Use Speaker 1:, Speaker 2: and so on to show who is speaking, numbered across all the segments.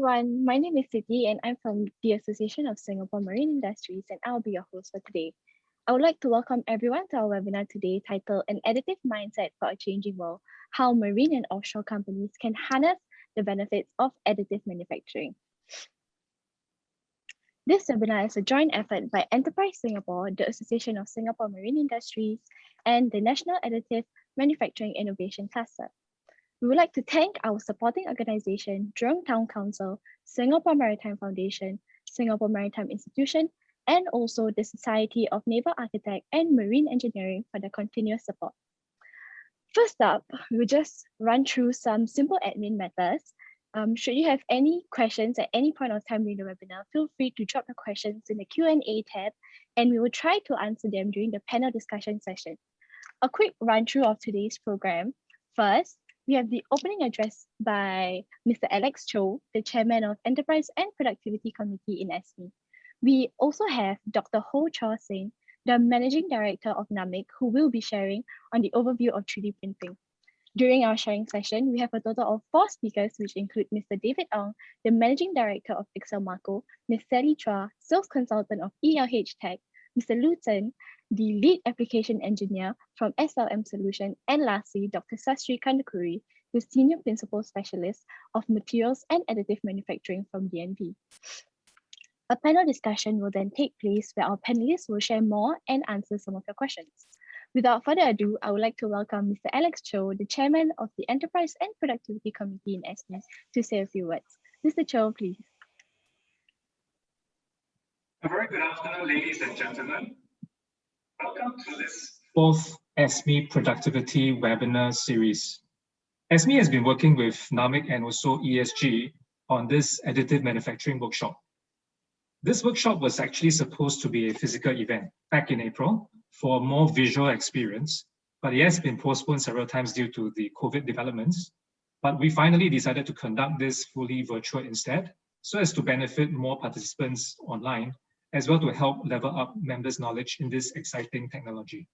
Speaker 1: everyone, my name is Siti and I'm from the Association of Singapore Marine Industries and I'll be your host for today. I would like to welcome everyone to our webinar today titled An Additive Mindset for a Changing World, How Marine and Offshore Companies Can Harness the Benefits of Additive Manufacturing. This webinar is a joint effort by Enterprise Singapore, the Association of Singapore Marine Industries, and the National Additive Manufacturing Innovation Cluster. We would like to thank our supporting organization, Jurong Town Council, Singapore Maritime Foundation, Singapore Maritime Institution, and also the Society of Naval Architect and Marine Engineering for their continuous support. First up, we'll just run through some simple admin matters. Should you have any questions at any point of time during the webinar, feel free to drop the questions in the Q&A tab, and we will try to answer them during the panel discussion session. A quick run through of today's program. First, we have the opening address by Mr. Alex Cho, the Chairman of Enterprise and Productivity Committee in ESME. We also have Dr. Ho Chaw Singh, the Managing Director of NAMIC, who will be sharing on the overview of 3D printing. During our sharing session, we have a total of 4 speakers, which include Mr. David Ong, the Managing Director of Pixel Marco, Ms. Sally Chua, Sales Consultant of ELH Tech, Mr. Lu Chen, the Lead Application Engineer from SLM Solution, and lastly, Dr. Sastri Kandakuri, the Senior Principal Specialist of Materials and Additive Manufacturing from DNV. A panel discussion will then take place where our panelists will share more and answer some of your questions. Without further ado, I would like to welcome Mr. Alex Cho, the Chairman of the Enterprise and Productivity Committee in ESME, to say a few words. Mr. Cho, please.
Speaker 2: A very good afternoon, ladies and gentlemen. Welcome to this 4th ESME Productivity Webinar Series. ESME has been working with NAMIC and also ESG on this additive manufacturing workshop. This workshop was actually supposed to be a physical event back in April for a more visual experience, but it has been postponed several times due to the COVID developments. But we finally decided to conduct this fully virtual instead, so as to benefit more participants online, as well to help level up members' knowledge in this exciting technology.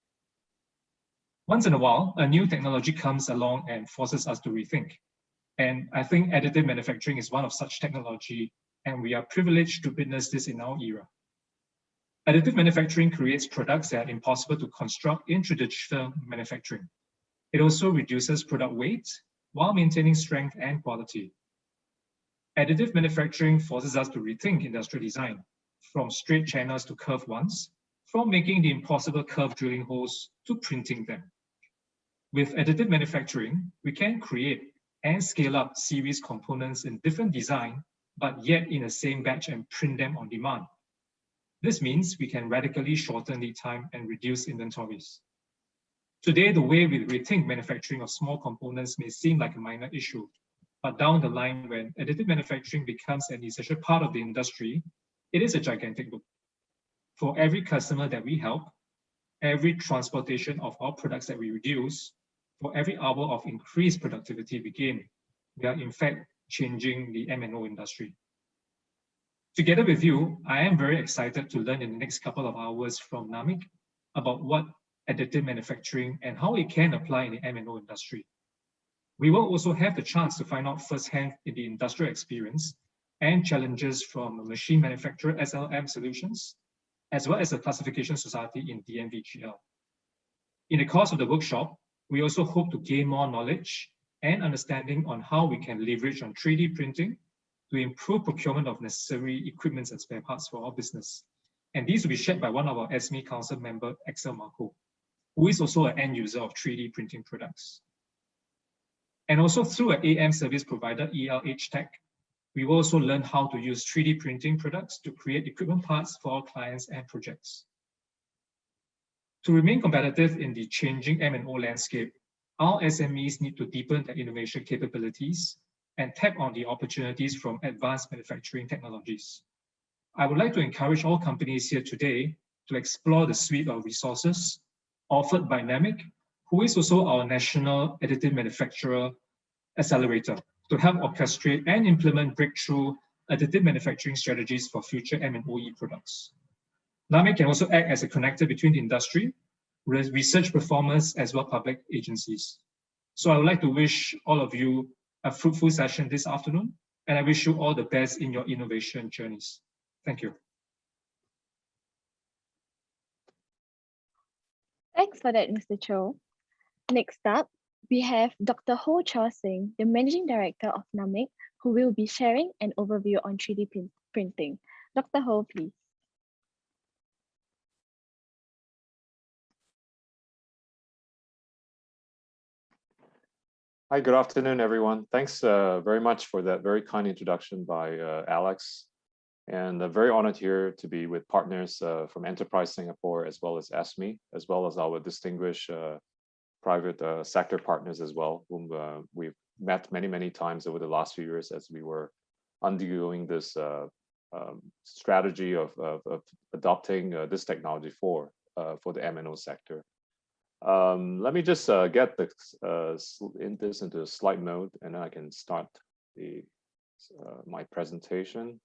Speaker 2: Once in a while, a new technology comes along and forces us to rethink. And I think additive manufacturing is one of such technology, and we are privileged to witness this in our era. Additive manufacturing creates products that are impossible to construct in traditional manufacturing. It also reduces product weight while maintaining strength and quality. Additive manufacturing forces us to rethink industrial design, from straight channels to curved ones, from making the impossible curved drilling holes to printing them. With additive manufacturing, we can create and scale up series components in different design, but yet in the same batch and print them on demand. This means we can radically shorten lead time and reduce inventories. Today, the way we rethink manufacturing of small components may seem like a minor issue, but down the line, when additive manufacturing becomes an essential part of the industry, it is a gigantic book. For every customer that we help, every transportation of our products that we reduce, for every hour of increased productivity we gain, we are in fact changing the M&O industry. Together with you, I am very excited to learn in the next couple of hours from NAMIC about what additive manufacturing and how it can apply in the M&O industry. We will also have the chance to find out firsthand in the industrial experience and challenges from machine manufacturer SLM Solutions, as well as the Classification Society in DNVGL. In the course of the workshop, we also hope to gain more knowledge and understanding on how we can leverage on 3D printing to improve procurement of necessary equipment and spare parts for our business. And these will be shared by one of our ESME Council member, Axel Marco, who is also an end user of 3D printing products. And also through an AM service provider, ELH Tech, we will also learn how to use 3D printing products to create equipment parts for our clients and projects. To remain competitive in the changing M&O landscape, our SMEs need to deepen their innovation capabilities and tap on the opportunities from advanced manufacturing technologies. I would like to encourage all companies here today to explore the suite of resources offered by NAMIC, who is also our National Additive Manufacturer Accelerator, to help orchestrate and implement breakthrough additive manufacturing strategies for future M&OE products. NAMIC can also act as a connector between the industry, research performers, as well as public agencies. So I would like to wish all of you a fruitful session this afternoon, and I wish you all the best in your innovation journeys. Thank you.
Speaker 1: Thanks for that, Mr. Cho. Next up, we have Dr. Ho Cho Singh, the Managing Director of NAMIC, who will be sharing an overview on 3D printing. Dr. Ho, please.
Speaker 3: Hi, good afternoon, everyone. Thanks very much for that very kind introduction by Alex. And very honored here to be with partners from Enterprise Singapore, as well as ASME, as well as our distinguished private sector partners as well, whom we've met many, many times over the last few years as we were undergoing this strategy of adopting this technology for the M&O sector. Let me just get this into slide mode, and then I can start my presentation.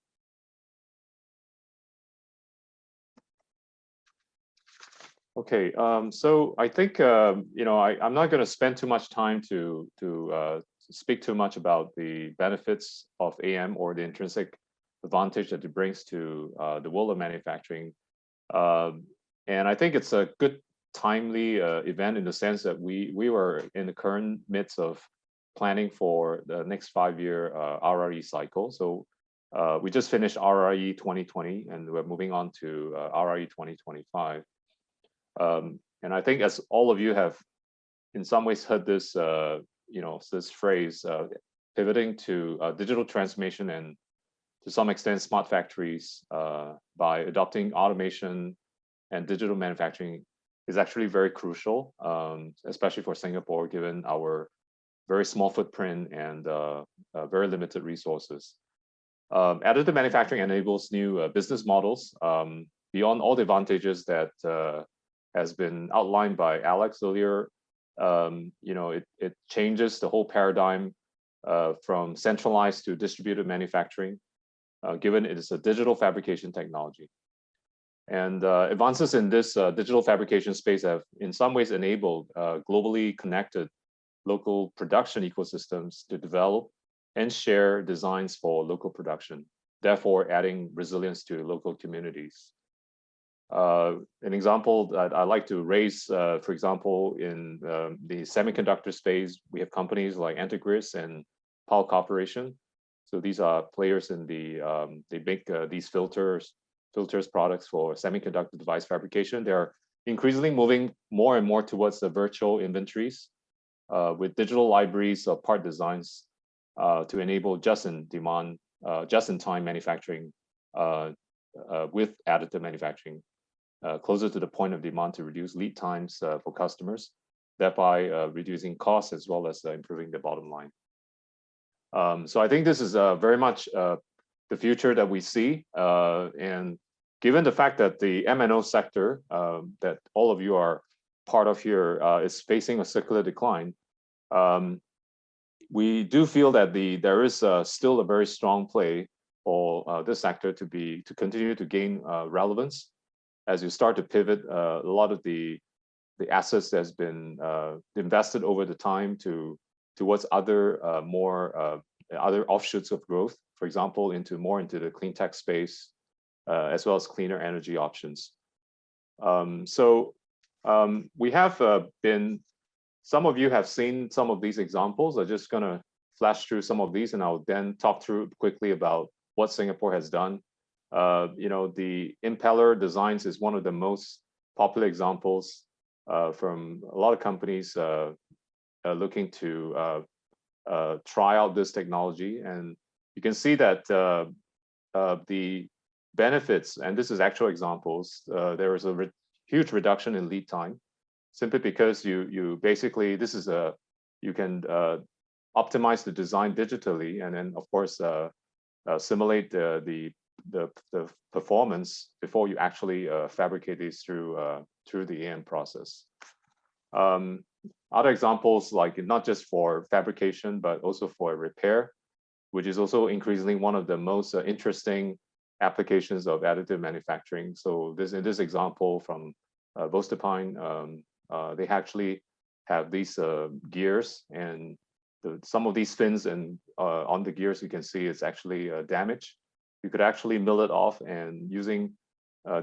Speaker 3: Okay, so I think I'm not going to spend too much time to speak too much about the benefits of AM or the intrinsic advantage that it brings to the world of manufacturing. And I think it's a good timely event in the sense that we were in the current midst of planning for the next 5-year RRE cycle. So we just finished RRE 2020, and we're moving on to RRE 2025. And I think, as all of you have in some ways heard this, this phrase, pivoting to digital transformation and to some extent smart factories by adopting automation and digital manufacturing is actually very crucial, especially for Singapore, given our very small footprint and very limited resources. Additive manufacturing enables new business models beyond all the advantages that has been outlined by Alex earlier. It changes the whole paradigm from centralized to distributed manufacturing, given it is a digital fabrication technology. And advances in this digital fabrication space have in some ways enabled globally connected local production ecosystems to develop and share designs for local production, therefore adding resilience to local communities. An example that I like to raise, for example, in the semiconductor space, we have companies like Entegris and Pal Corporation. So these are players in they make these filters products for semiconductor device fabrication. They're increasingly moving more and more towards the virtual inventories with digital libraries of part designs to enable just-in-time manufacturing with additive manufacturing closer to the point of demand to reduce lead times for customers, thereby reducing costs as well as improving the bottom line. So I think this is very much the future that we see. And given the fact that the M&O sector that all of you are part of here is facing a circular decline, we do feel that there is still a very strong play for this sector to continue to gain relevance as you start to pivot a lot of the assets that's been invested over the time towards other other offshoots of growth, for example, more into the clean tech space, as well as cleaner energy options. We have some of you have seen some of these examples. I'm just gonna flash through some of these, and I'll then talk through quickly about what Singapore has done. The impeller designs is one of the most popular examples from a lot of companies looking to try out this technology. And you can see that the benefits, and this is actual examples, there is a huge reduction in lead time, simply because you basically, you can optimize the design digitally, and then of course simulate the performance before you actually fabricate these through the AM process. Other examples, like not just for fabrication, but also for repair, which is also increasingly one of the most interesting applications of additive manufacturing. So in this example from Voestalpine, they actually have these gears, and some of these fins and on the gears, you can see it's actually damaged. You could actually mill it off, and using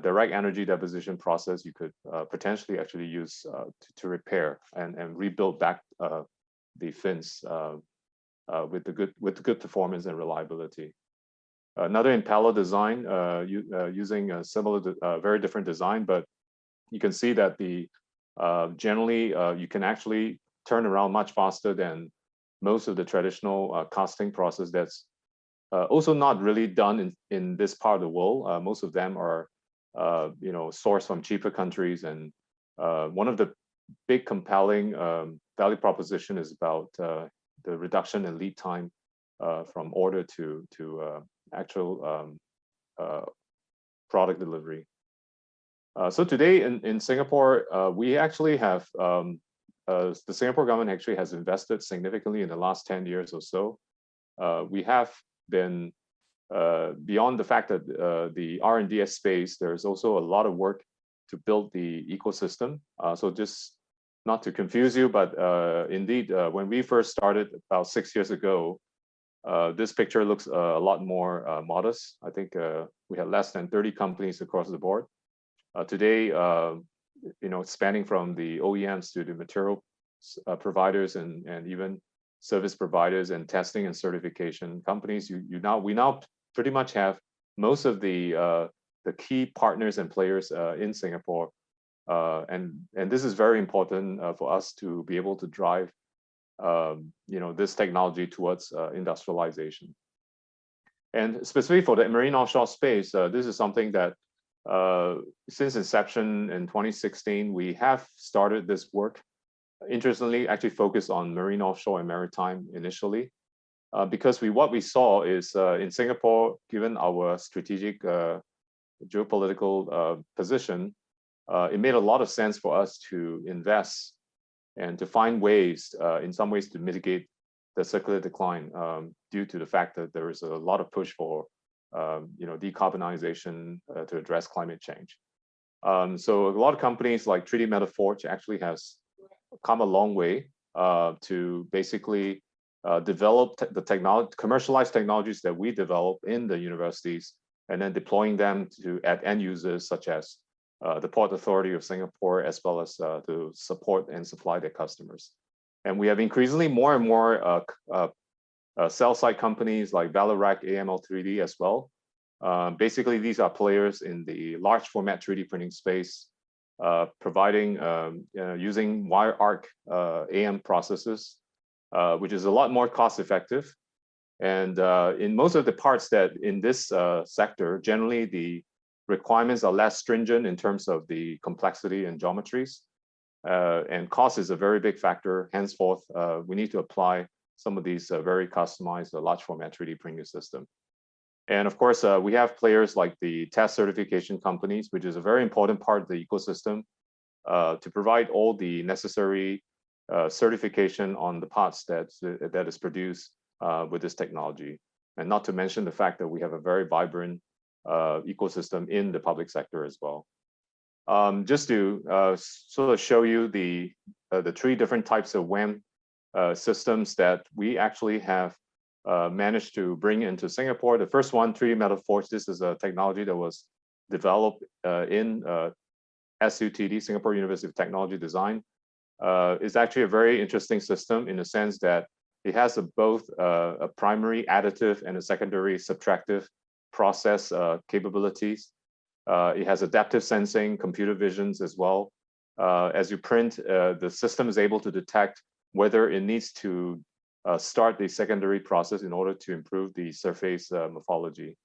Speaker 3: direct energy deposition process, you could potentially actually use to repair and rebuild back the fins with the good performance and reliability. Another impeller design using a similar, very different design, but you can see that the generally you can actually turn around much faster than most of the traditional casting process that's also not really done in this part of the world. Most of them are sourced from cheaper countries, and one of the big compelling value proposition is about the reduction in lead time from order to actual product delivery. So today in Singapore, we actually have, the Singapore government actually has invested significantly in the last 10 years or so. We have been, beyond the fact that the R&D space, there's also a lot of work to build the ecosystem. So just not to confuse you, but indeed, when we first started about 6 years ago, this picture looks a lot more modest. I think we had less than 30 companies across the board. Today, spanning from the OEMs to the material providers and even service providers and testing and certification companies, we now pretty much have most of the key partners and players in Singapore, and this is very important for us to be able to drive this technology towards industrialization. And specifically for the marine offshore space, this is something that since inception in 2016, we have started this work. Interestingly, actually focused on marine offshore and maritime initially, because what we saw is in Singapore, given our strategic geopolitical position, it made a lot of sense for us to invest and to find ways, in some ways, to mitigate the circular decline due to the fact that there is a lot of push for decarbonization to address climate change. So a lot of companies like 3D Metal Forge actually has come a long way to basically develop the technology, commercialized technologies that we develop in the universities, and then deploying them at end users such as the Port Authority of Singapore, as well as to support and supply their customers. And we have increasingly more and more cell site companies like Vallourec, AML3D as well. Basically, these are players in the large format 3D printing space, providing using wire arc AM processes, which is a lot more cost effective. And in most of the parts that in this sector, generally the requirements are less stringent in terms of the complexity and geometries. And cost is a very big factor. Henceforth, we need to apply some of these very customized large format 3D printing system. And of course, we have players like the test certification companies, which is a very important part of the ecosystem to provide all the necessary certification on the parts that is produced with this technology. And not to mention the fact that we have a very vibrant ecosystem in the public sector as well. Just to sort of show you the 3 different types of WAM systems that we actually have managed to bring into Singapore. The first one, 3D Metal Forge, this is a technology that was developed in SUTD, Singapore University of Technology Design. It's actually a very interesting system in the sense that it has both a primary additive and a secondary subtractive process capabilities. It has adaptive sensing, computer visions as well. As you print, the system is able to detect whether it needs to start the secondary process in order to improve the surface morphology.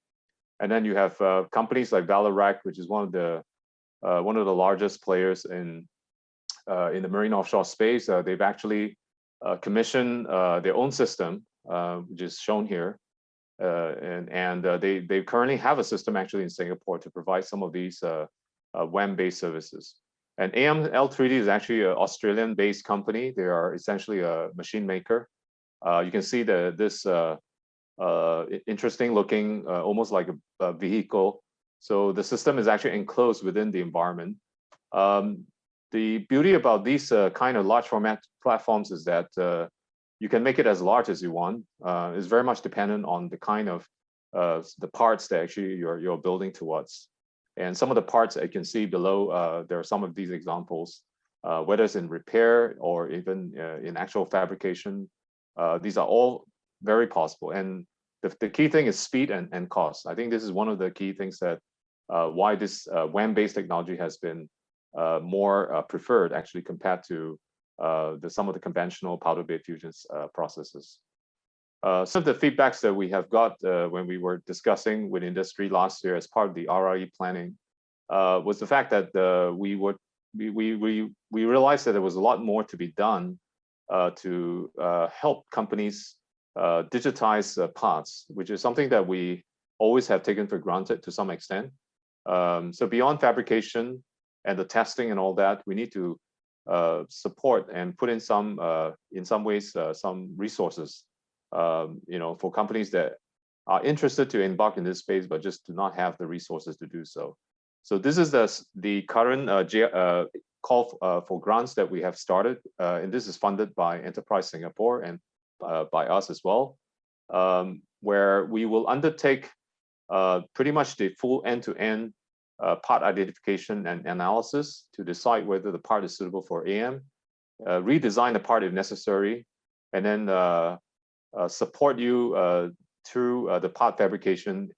Speaker 3: And then you have companies like Vallourec, which is one of the largest players in the marine offshore space. They've actually commissioned their own system, which is shown here. And they currently have a system actually in Singapore to provide some of these WAM-based services. And AML3D is actually an Australian-based company. They are essentially a machine maker. You can see this interesting looking, almost like a vehicle. So the system is actually enclosed within the environment. The beauty about these kind of large format platforms is that you can make it as large as you want. It's very much dependent on the kind of the parts that actually you're building towards. And some of the parts that you can see below, there are some of these examples, whether it's in repair or even in actual fabrication. These are all very possible. And the key thing is speed and cost. I think this is one of the key things that why this WAM-based technology has been more preferred actually compared to some of the conventional powder bed fusion processes. Some of the feedbacks that we have got when we were discussing with industry last year as part of the RRE planning was the fact that we realized that there was a lot more to be done to help companies digitize parts, which is something that we always have taken for granted to some extent. So beyond fabrication and the testing and all that, we need to support and put in some ways some resources, for companies that are interested to embark in this space but just do not have the resources to do so. So this is the current call for grants that we have started, and this is funded by Enterprise Singapore and by us as well, where we will undertake pretty much the full end-to-end part identification and analysis to decide whether the part is suitable for AM, redesign the part if necessary, and then support you through the part fabrication,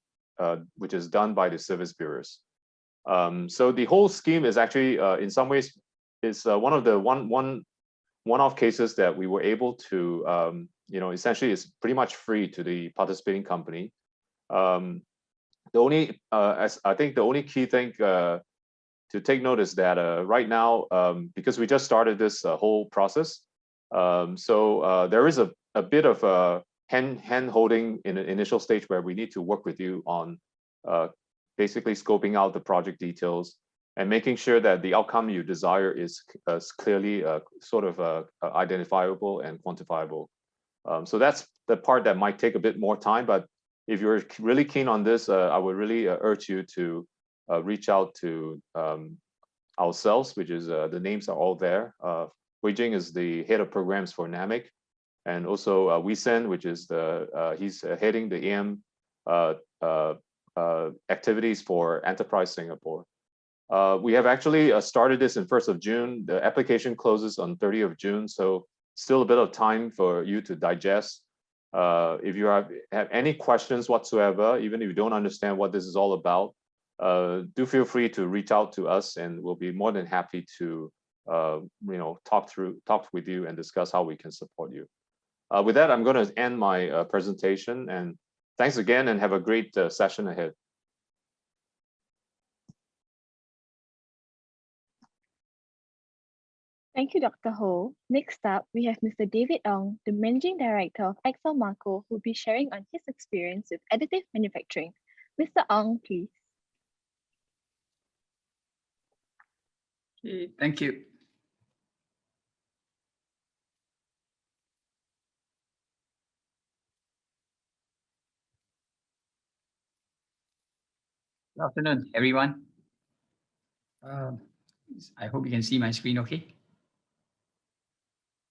Speaker 3: which is done by the service bureaus. So the whole scheme is actually, in some ways, is one of the one-off cases that we were able to, essentially is pretty much free to the participating company. The only, I think the only key thing to take note is that right now, because we just started this whole process, so there is a bit of hand holding in an initial stage where we need to work with you on basically scoping out the project details and making sure that the outcome you desire is clearly sort of identifiable and quantifiable. So that's the part that might take a bit more time, but if you're really keen on this, I would really urge you to reach out to ourselves, which is the names are all there. Wei Jing is the head of programs for NAMIC, and also Wee Sen, which is he's heading the AM activities for Enterprise Singapore. We have actually started this in 1st of June. The application closes on 30th of June, so still a bit of time for you to digest. If you have any questions whatsoever, even if you don't understand what this is all about, do feel free to reach out to us, and we'll be more than happy to talk with you and discuss how we can support you. With that, I'm going to end my presentation, and thanks again, and have a great session ahead.
Speaker 1: Thank you, Dr. Ho. Next up, we have Mr. David Ong, the Managing Director of Excel Marco, who will be sharing on his experience with additive manufacturing. Mr. Ong, please.
Speaker 4: Okay, thank you. Good afternoon, everyone. I hope you can see my screen okay.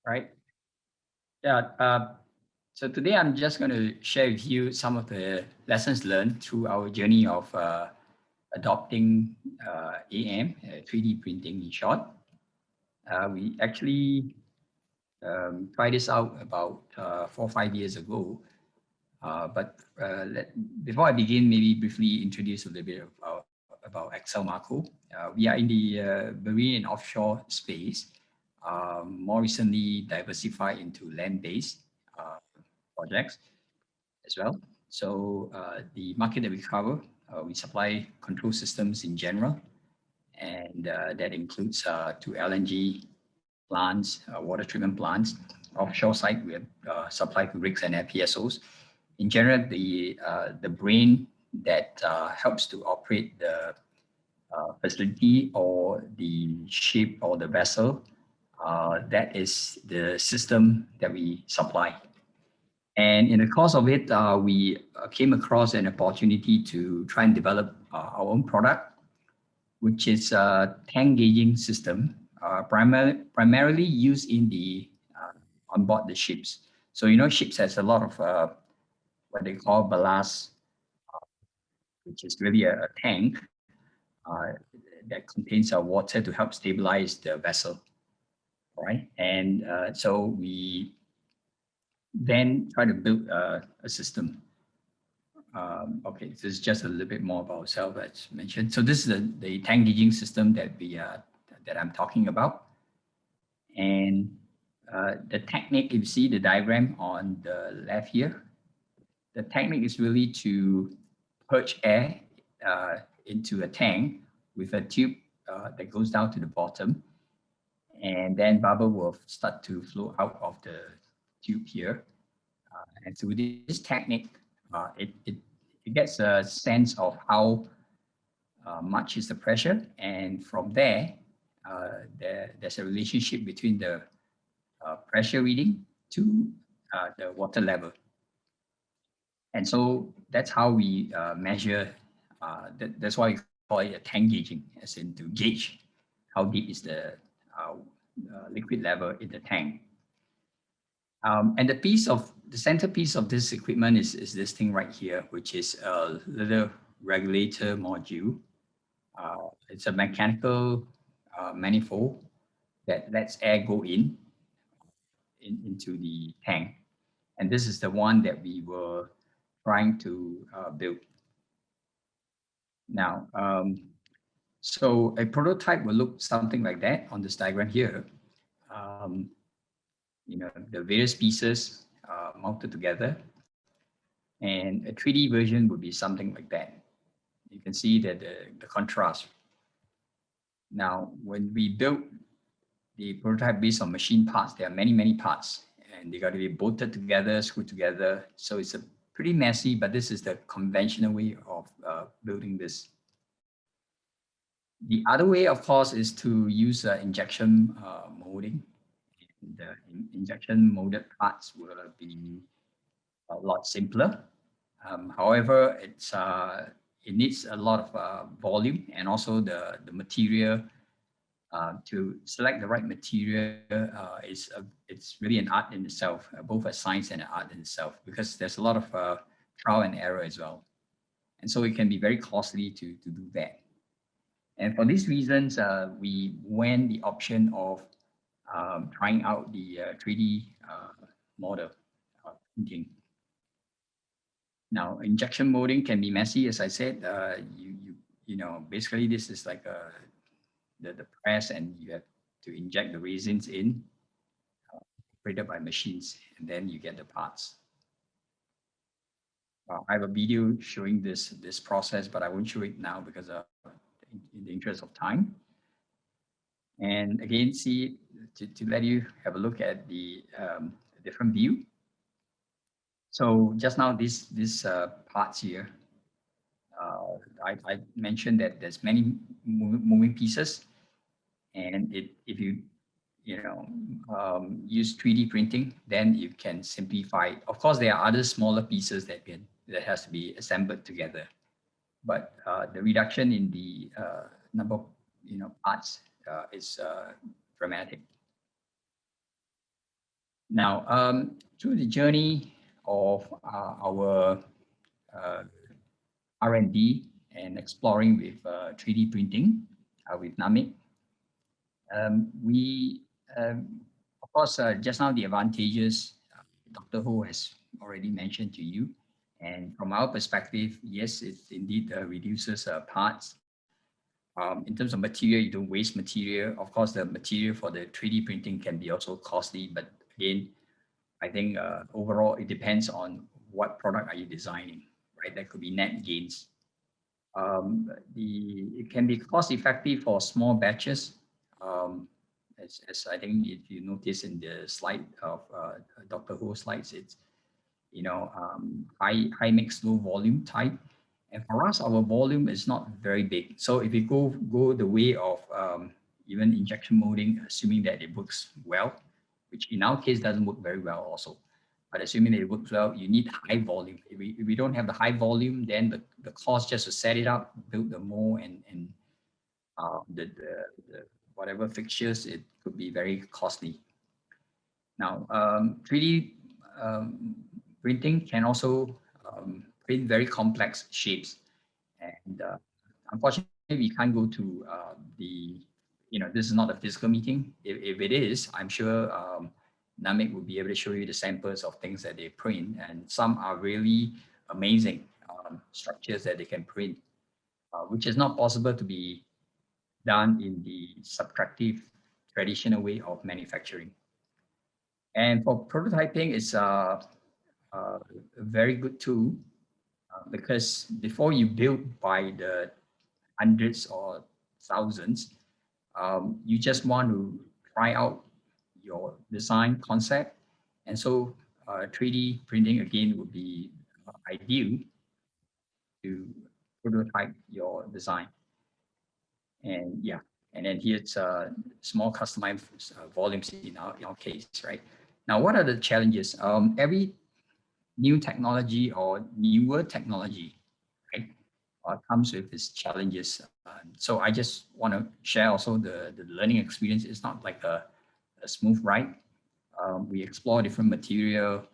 Speaker 4: Right. Yeah. So today I'm just going to share with you some of the lessons learned through our journey of adopting AM, 3D printing in short. We actually tried this out about 4 or 5 years ago. Before I begin, maybe briefly introduce a little bit about Excel Marco. We are in the marine and offshore space. More recently diversified into land-based projects as well. So the market that we cover, we supply control systems in general, and that includes to LNG plants, water treatment plants. Offshore side, we have supply to rigs and FPSOs. In general, the brain that helps to operate the facility or the ship or the vessel, that is the system that we supply. And in the course of it, we came across an opportunity to try and develop our own product, which is a tank gauging system, primarily used in the onboard the ships. So, ships has a lot of what they call ballast, which is really a tank that contains water to help stabilize the vessel, right? And so we then try to build a system. Okay, this is just a little bit more about ourselves, as mentioned. So this is the tank gauging system that I'm talking about. And the technique, if you see the diagram on the left here, the technique is really to purge air into a tank with a tube that goes down to the bottom. And then bubble will start to flow out of the tube here. And through this technique, it gets a sense of how much is the pressure. And from there, there's a relationship between the pressure reading to the water level. And so that's how we measure, that's why we call it a tank gauging, as in to gauge how deep is the liquid level in the tank. And the centerpiece of this equipment is this thing right here, which is a little regulator module. It's a mechanical manifold that lets air go into the tank. And this is the one that we were trying to build. Now, so a prototype will look something like that on this diagram here. The various pieces mounted together, and a 3D version would be something like that. You can see that the contrast. Now, when we built the prototype based on machine parts, there are many, many parts, and they got to be bolted together, screwed together. So it's a pretty messy, but this is the conventional way of building this. The other way, of course, is to use injection molding. The injection molded parts will be a lot simpler. However, it needs a lot of volume, and also the material. To select the right material it's really an art in itself, both a science and an art in itself, because there's a lot of trial and error as well. And so it can be very costly to do that. And for these reasons, we went the option of trying out the 3D model printing. Now, injection molding can be messy, as I said. Basically this is like the press, and you have to inject the resins in, operated by machines, and then you get the parts. I have a video showing this process, but I won't show it now because in the interest of time. And again, see, to let you have a look at the different view. So just now, these parts here, I mentioned that there's many moving pieces, and if you use 3D printing, then you can simplify it. Of course, there are other smaller pieces that has to be assembled together, but the reduction in the number of parts is dramatic. Now, through the journey of our R&D and exploring with 3D printing with NAMIC, of course, just now the advantages Dr. Ho has already mentioned to you. And from our perspective, yes, it indeed reduces parts. In terms of material, you don't waste material. Of course, the material for the 3D printing can be also costly, but again, I think overall, it depends on what product are you designing, right? That could be net gains. It can be cost effective for small batches. As I think if you notice in the slide of Dr. Ho's slides, it's high mix, low volume type. And for us, our volume is not very big. So if you go the way of even injection molding, assuming that it works well, which in our case doesn't work very well also, but assuming that it works well, you need high volume. If we don't have the high volume, then the cost just to set it up, build the mold, and the whatever fixtures, it could be very costly. Now, 3D printing can also print very complex shapes. And unfortunately, we can't go to this is not a physical meeting. If it is, I'm sure Namik will be able to show you the samples of things that they print, and some are really amazing structures that they can print, which is not possible to be done in the subtractive traditional way of manufacturing. And for prototyping, it's a very good tool because before you build by the hundreds or thousands, you just want to try out your design concept. And so 3D printing again would be ideal to prototype your design. And yeah, and then here's small customized volumes in our case, right? Now, what are the challenges? Every new technology or newer technology, right, comes with its challenges. So I just want to share also the learning experience. It's not like a smooth ride. We explore different material,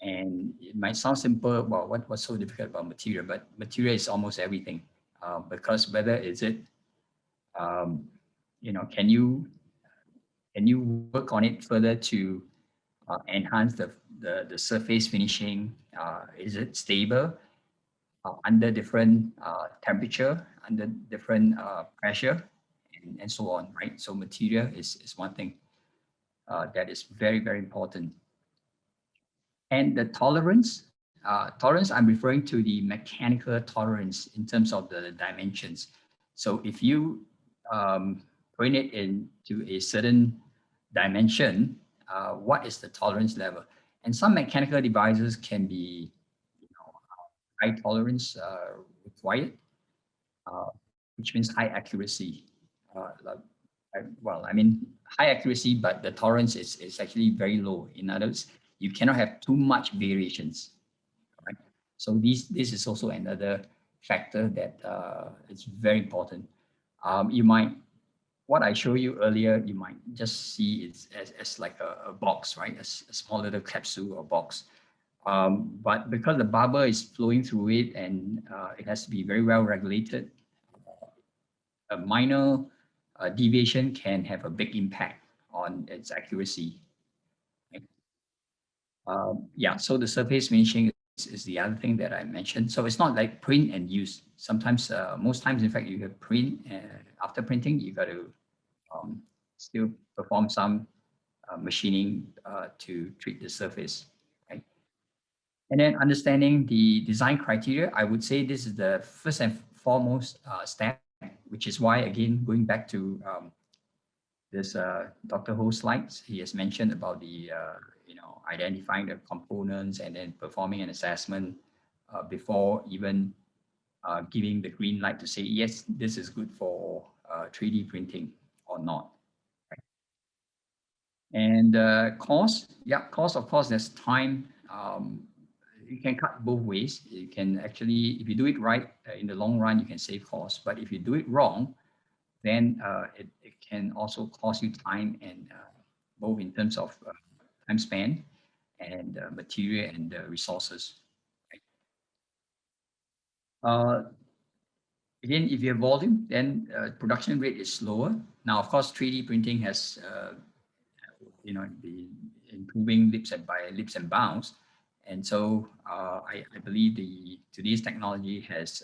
Speaker 4: and it might sound simple. Well, what's so difficult about material? But material is almost everything, because whether is it, can you work on it further to enhance the surface finishing? Is it stable under different temperature, under different pressure, and so on, right? So material is one thing that is very, very important. And the tolerance, I'm referring to the mechanical tolerance in terms of the dimensions. So if you bring it into a certain dimension, what is the tolerance level? And some mechanical devices can be high tolerance required, which means high accuracy. I mean, high accuracy, but the tolerance is actually very low. In other words, you cannot have too much variations, right? So this is also another factor that is very important. You might, what I showed you earlier, you might just see it as like a box, right? A small little capsule or box. But because the bubble is flowing through it and it has to be very well regulated, a minor deviation can have a big impact on its accuracy. Right? Yeah, so the surface finishing is the other thing that I mentioned. So it's not like print and use. Sometimes, most times, in fact, you have print, after printing, you got to still perform some machining to treat the surface, right? And then understanding the design criteria, I would say this is the first and foremost step, which is why, again, going back to this Dr. Ho's slides, he has mentioned about the, identifying the components and then performing an assessment before even giving the green light to say, yes, this is good for 3D printing or not. Right? And cost, yeah, cost, of course, there's time. You can cut both ways. You can actually, if you do it right, in the long run, you can save costs. But if you do it wrong, then it can also cost you time, and both in terms of time span and material and resources. Right? Again, if you have volume, then production rate is slower. Now, of course, 3D printing has been improving by leaps and bounds. And so I believe today's technology has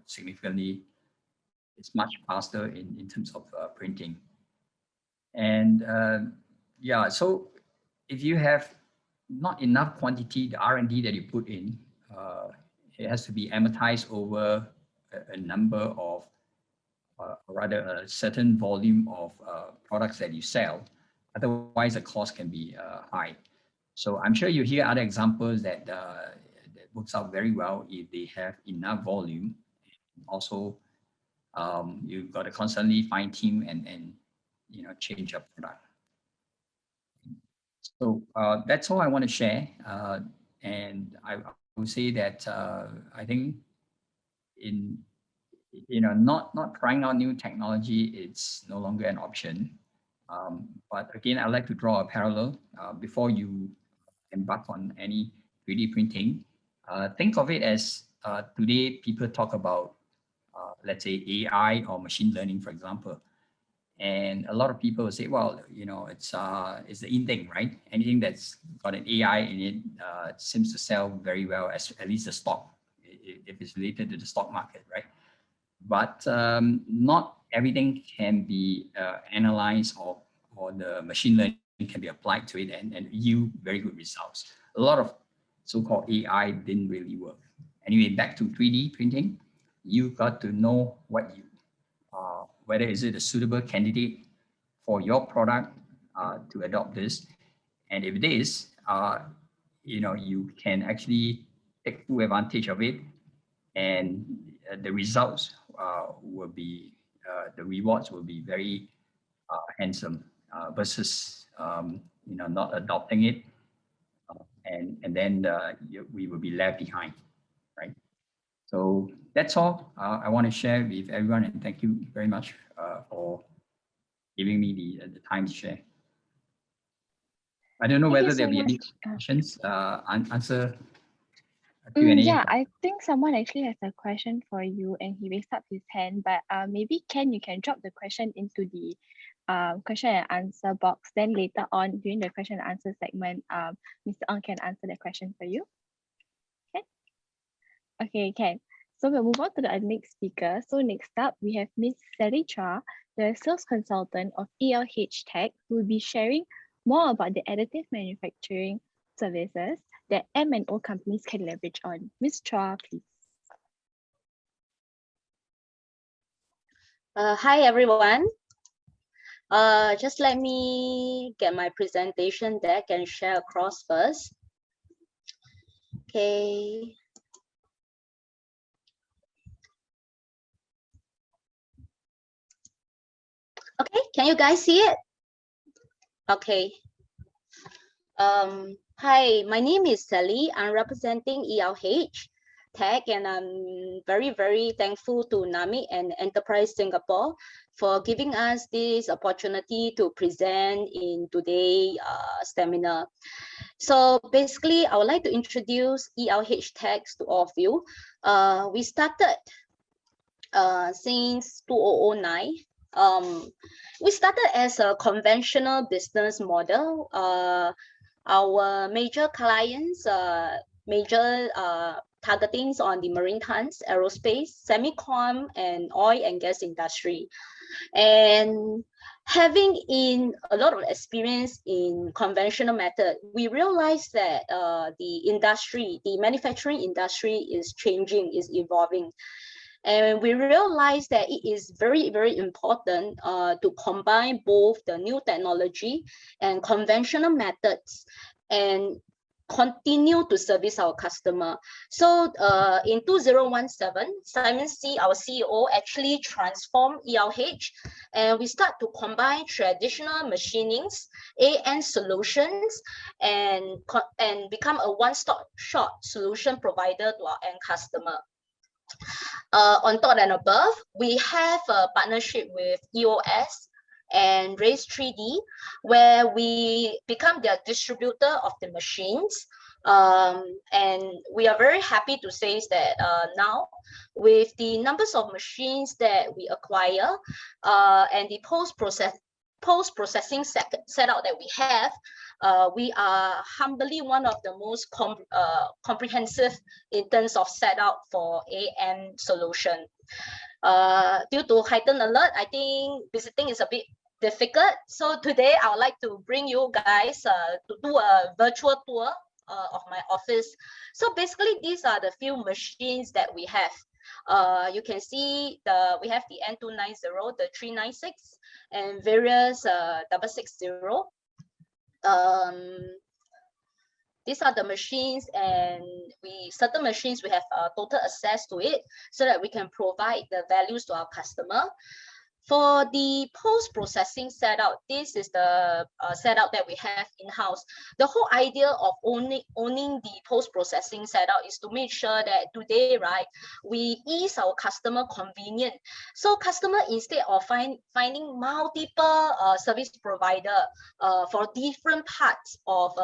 Speaker 4: significantly, it's much faster in terms of printing. And yeah, so if you have not enough quantity, the R&D that you put in, it has to be amortized over a number of, rather a certain volume of products that you sell. Otherwise, the cost can be high. So I'm sure you hear other examples that works out very well if they have enough volume. Also, you've got to constantly fine tune and change your product. So that's all I want to share. And I would say that I think not trying out new technology, it's no longer an option. But again, I'd like to draw a parallel before you embark on any 3D printing, think of it as today people talk about, let's say, AI or machine learning, for example. And a lot of people will say, well, it's the in thing, right? Anything that's got an AI in it seems to sell very well, at least the stock, if it's related to the stock market, right? But not everything can be analyzed or the machine learning can be applied to it and yield very good results. A lot of so-called AI didn't really work. Anyway, back to 3D printing, you got to know what whether is it a suitable candidate for your product to adopt this. And if it is, you can actually take full advantage of it, and the results will be, the rewards will be very handsome versus not adopting it, and then we will be left behind, right? So that's all I want to share with everyone, and thank you very much for giving me the time to share. I don't know whether there'll be any questions. Answer Q&A.
Speaker 1: Yeah, I think someone actually has a question for you, and he raised up his hand. But maybe Ken, you can drop the question into the question and answer box. Then later on during the question and answer segment, Mr. Ong can answer the question for you. Okay, Ken. So we'll move on to the next speaker. So next up, we have Ms. Sally Chua, the sales consultant of ELH Tech, who will be sharing more about the additive manufacturing services that M&O companies can leverage on. Ms. Chua, please.
Speaker 5: Hi, everyone. Just let me get my presentation deck and share across first. Okay. Okay, can you guys see it? Okay. Hi, my name is Sally. I'm representing ELH Tech, and I'm very, very thankful to NAMIC and Enterprise Singapore for giving us this opportunity to present in today's seminar. So basically, I would like to introduce ELH Tech to all of you. We started since 2009. We started as a conventional business model. Our major clients, major targetings on the marine tons, aerospace, semicon, and oil and gas industry. And having a lot of experience in conventional method, we realized that the manufacturing industry is changing, is evolving. And we realized that it is very, very important to combine both the new technology and conventional methods and continue to service our customer. So in 2017, Simon C., our CEO, actually transformed ELH, and we start to combine traditional machinings, AM solutions, and become a one-stop shop solution provider to our end customer. On top and above, we have a partnership with EOS and Race 3D, where we become their distributor of the machines. And we are very happy to say that now, with the numbers of machines that we acquire and the post-processing setup that we have, we are humbly one of the most comprehensive in terms of setup for AM solution. Due to heightened alert, I think visiting is a bit difficult. So today I would like to bring you guys to do a virtual tour of my office. So basically, these are the few machines that we have. You can see we have the N290, the 396, and various 660. These are the machines, and certain machines we have total access to it, so that we can provide the values to our customer. For the post-processing setup, this is the setup that we have in-house. The whole idea of owning the post-processing setup is to make sure that today, right, we ease our customer convenience. So customer, instead of finding multiple service provider for different parts of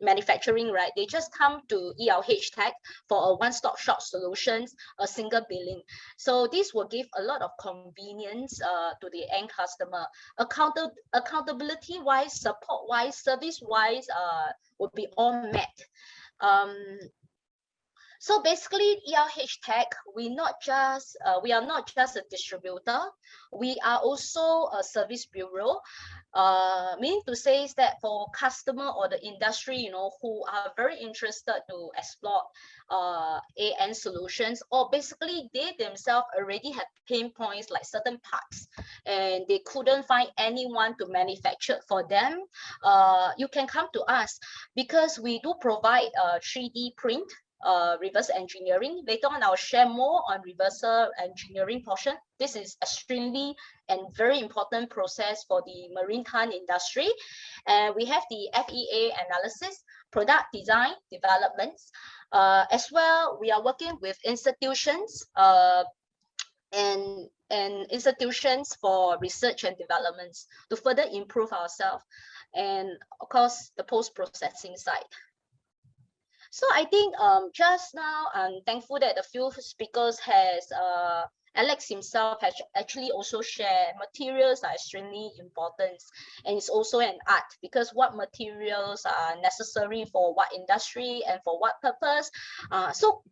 Speaker 5: manufacturing, right? They just come to ELH Tech for a one-stop shop solutions, a single billing. So this will give a lot of convenience to the end customer. Accountability-wise, support-wise, service-wise, will be all met. So basically, ELH Tech, we are not just a distributor, we are also a service bureau. Meaning to say is that for customer or the industry, you know, who are very interested to explore AN solutions, or basically they themselves already have pain points like certain parts, and they couldn't find anyone to manufacture for them. You can come to us because we do provide 3D print. Reverse engineering. Later on, I'll share more on reversal engineering portion. This is extremely and very important process for the maritime industry. And we have the FEA analysis, product design, developments. As well, we are working with institutions and institutions for research and developments to further improve ourselves. And of course, the post-processing side. So I think just now I'm thankful that a few speakers has Alex himself has actually also shared materials are extremely important, and it's also an art because what materials are necessary for what industry and for what purpose. So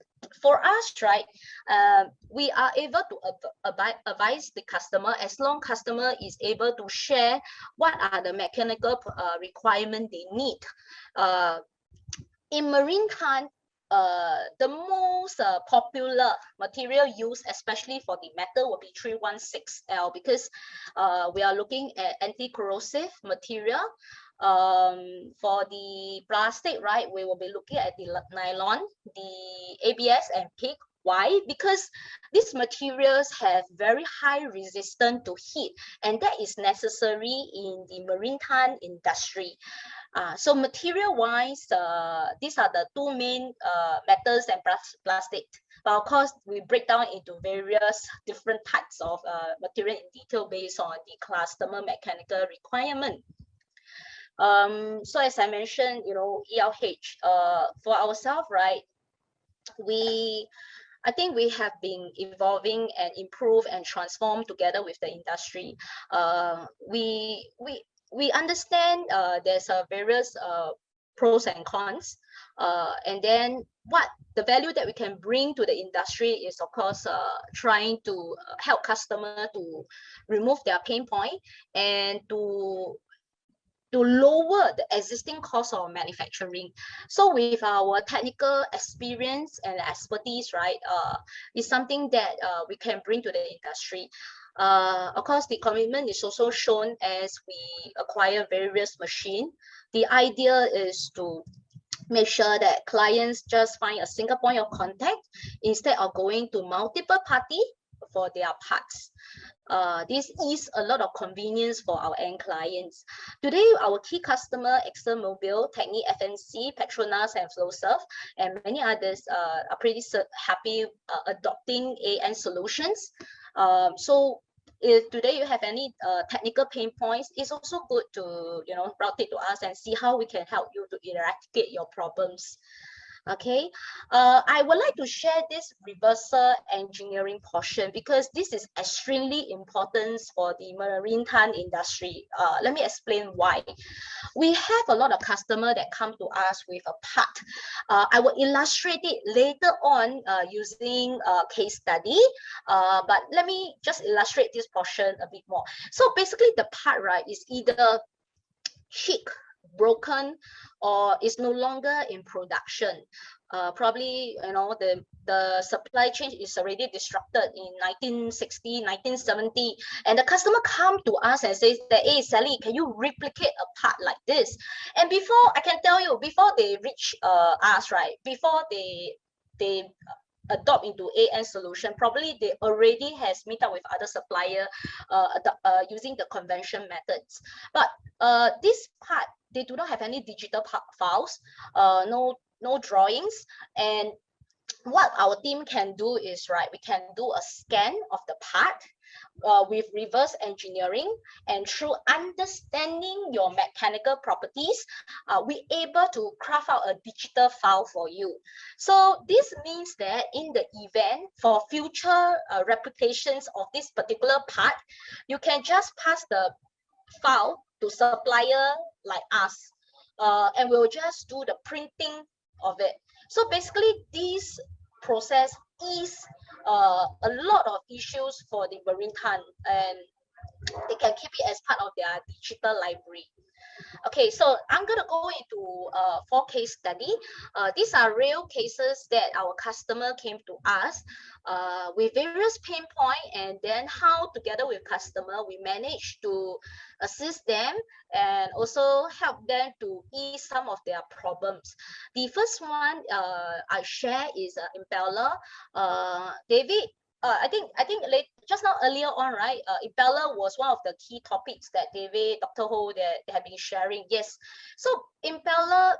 Speaker 5: for us, right, we are able to advise the customer as long customer is able to share what are the mechanical requirements they need. In maritime, the most popular material used, especially for the metal, will be 316L because we are looking at anti-corrosive material. For the plastic, right, we will be looking at the nylon, the ABS and PIG. Why? Because these materials have very high resistance to heat, and that is necessary in the maritime industry. So material-wise, these are the two main metals and plastic. But of course, we break down into various different types of material in detail based on the customer mechanical requirement. So as I mentioned, you know, ELH, for ourselves, right, I think we have been evolving and improve and transform together with the industry. We understand there's various pros and cons, and then what the value that we can bring to the industry is, of course, trying to help customer to remove their pain point and to lower the existing cost of manufacturing. So with our technical experience and expertise, right, is something that we can bring to the industry. Of course, the commitment is also shown as we acquire various machines. The idea is to make sure that clients just find a single point of contact instead of going to multiple parties for their parts. This is a lot of convenience for our end clients. Today, our key customer, ExxonMobil, Technip FNC, Petronas, and Flowserve, and many others are pretty happy adopting AN solutions. So if today you have any technical pain points, it's also good to, you know, route it to us and see how we can help you to eradicate your problems. Okay, I would like to share this reversal engineering portion because this is extremely important for the maritime industry. Let me explain why. We have a lot of customers that come to us with a part. I will illustrate it later on using a case study, but let me just illustrate this portion a bit more. So basically the part, right, is either chipped, broken, or is no longer in production. Probably, you know, the supply chain is already disrupted in 1960, 1970, and the customer come to us and says that, hey, Sally, can you replicate a part like this? And before, I can tell you, before they reach us, right, before they adopt into AN solution, probably they already has meet up with other supplier using the convention methods. But this part, they do not have any digital files, no drawings. And what our team can do is, right, we can do a scan of the part, with reverse engineering, and through understanding your mechanical properties, we're able to craft out a digital file for you. So this means that in the event for future replications of this particular part, you can just pass the file to supplier like us, and we'll just do the printing of it. So basically, this process is a lot of issues for the marine ton, and they can keep it as part of their digital library. Okay, so I'm going to go into 4 case study. These are real cases that our customer came to us with various pain points, and then how together with customer we managed to assist them and also help them to ease some of their problems. The first one I share is impeller. David, I think just now earlier on, right? Impeller was one of the key topics that David, Dr. Ho, they have been sharing. Yes. So impeller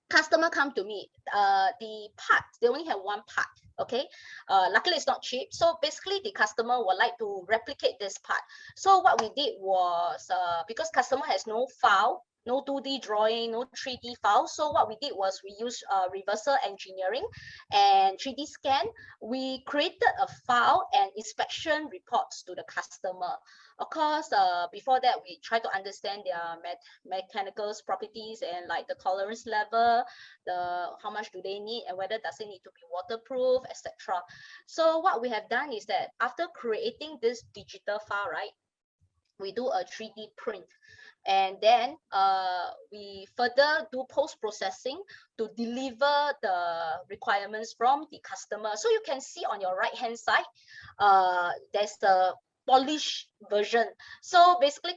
Speaker 5: customer come to me. The part, they only have one part. Okay. Luckily it's not cheap. So basically the customer would like to replicate this part. So what we did was because customer has no file, no 2D drawing, no 3D file. So what we did was we used reversal engineering and 3D scan. We created a file and inspection reports to the customer. Of course, before that, we try to understand their mechanical properties and like the tolerance level, how much do they need, and whether does it need to be waterproof, etc. So what we have done is that after creating this digital file, right, we do a 3D print. And then we further do post-processing to deliver the requirements from the customer. So you can see on your right-hand side, there's the polished version. So basically,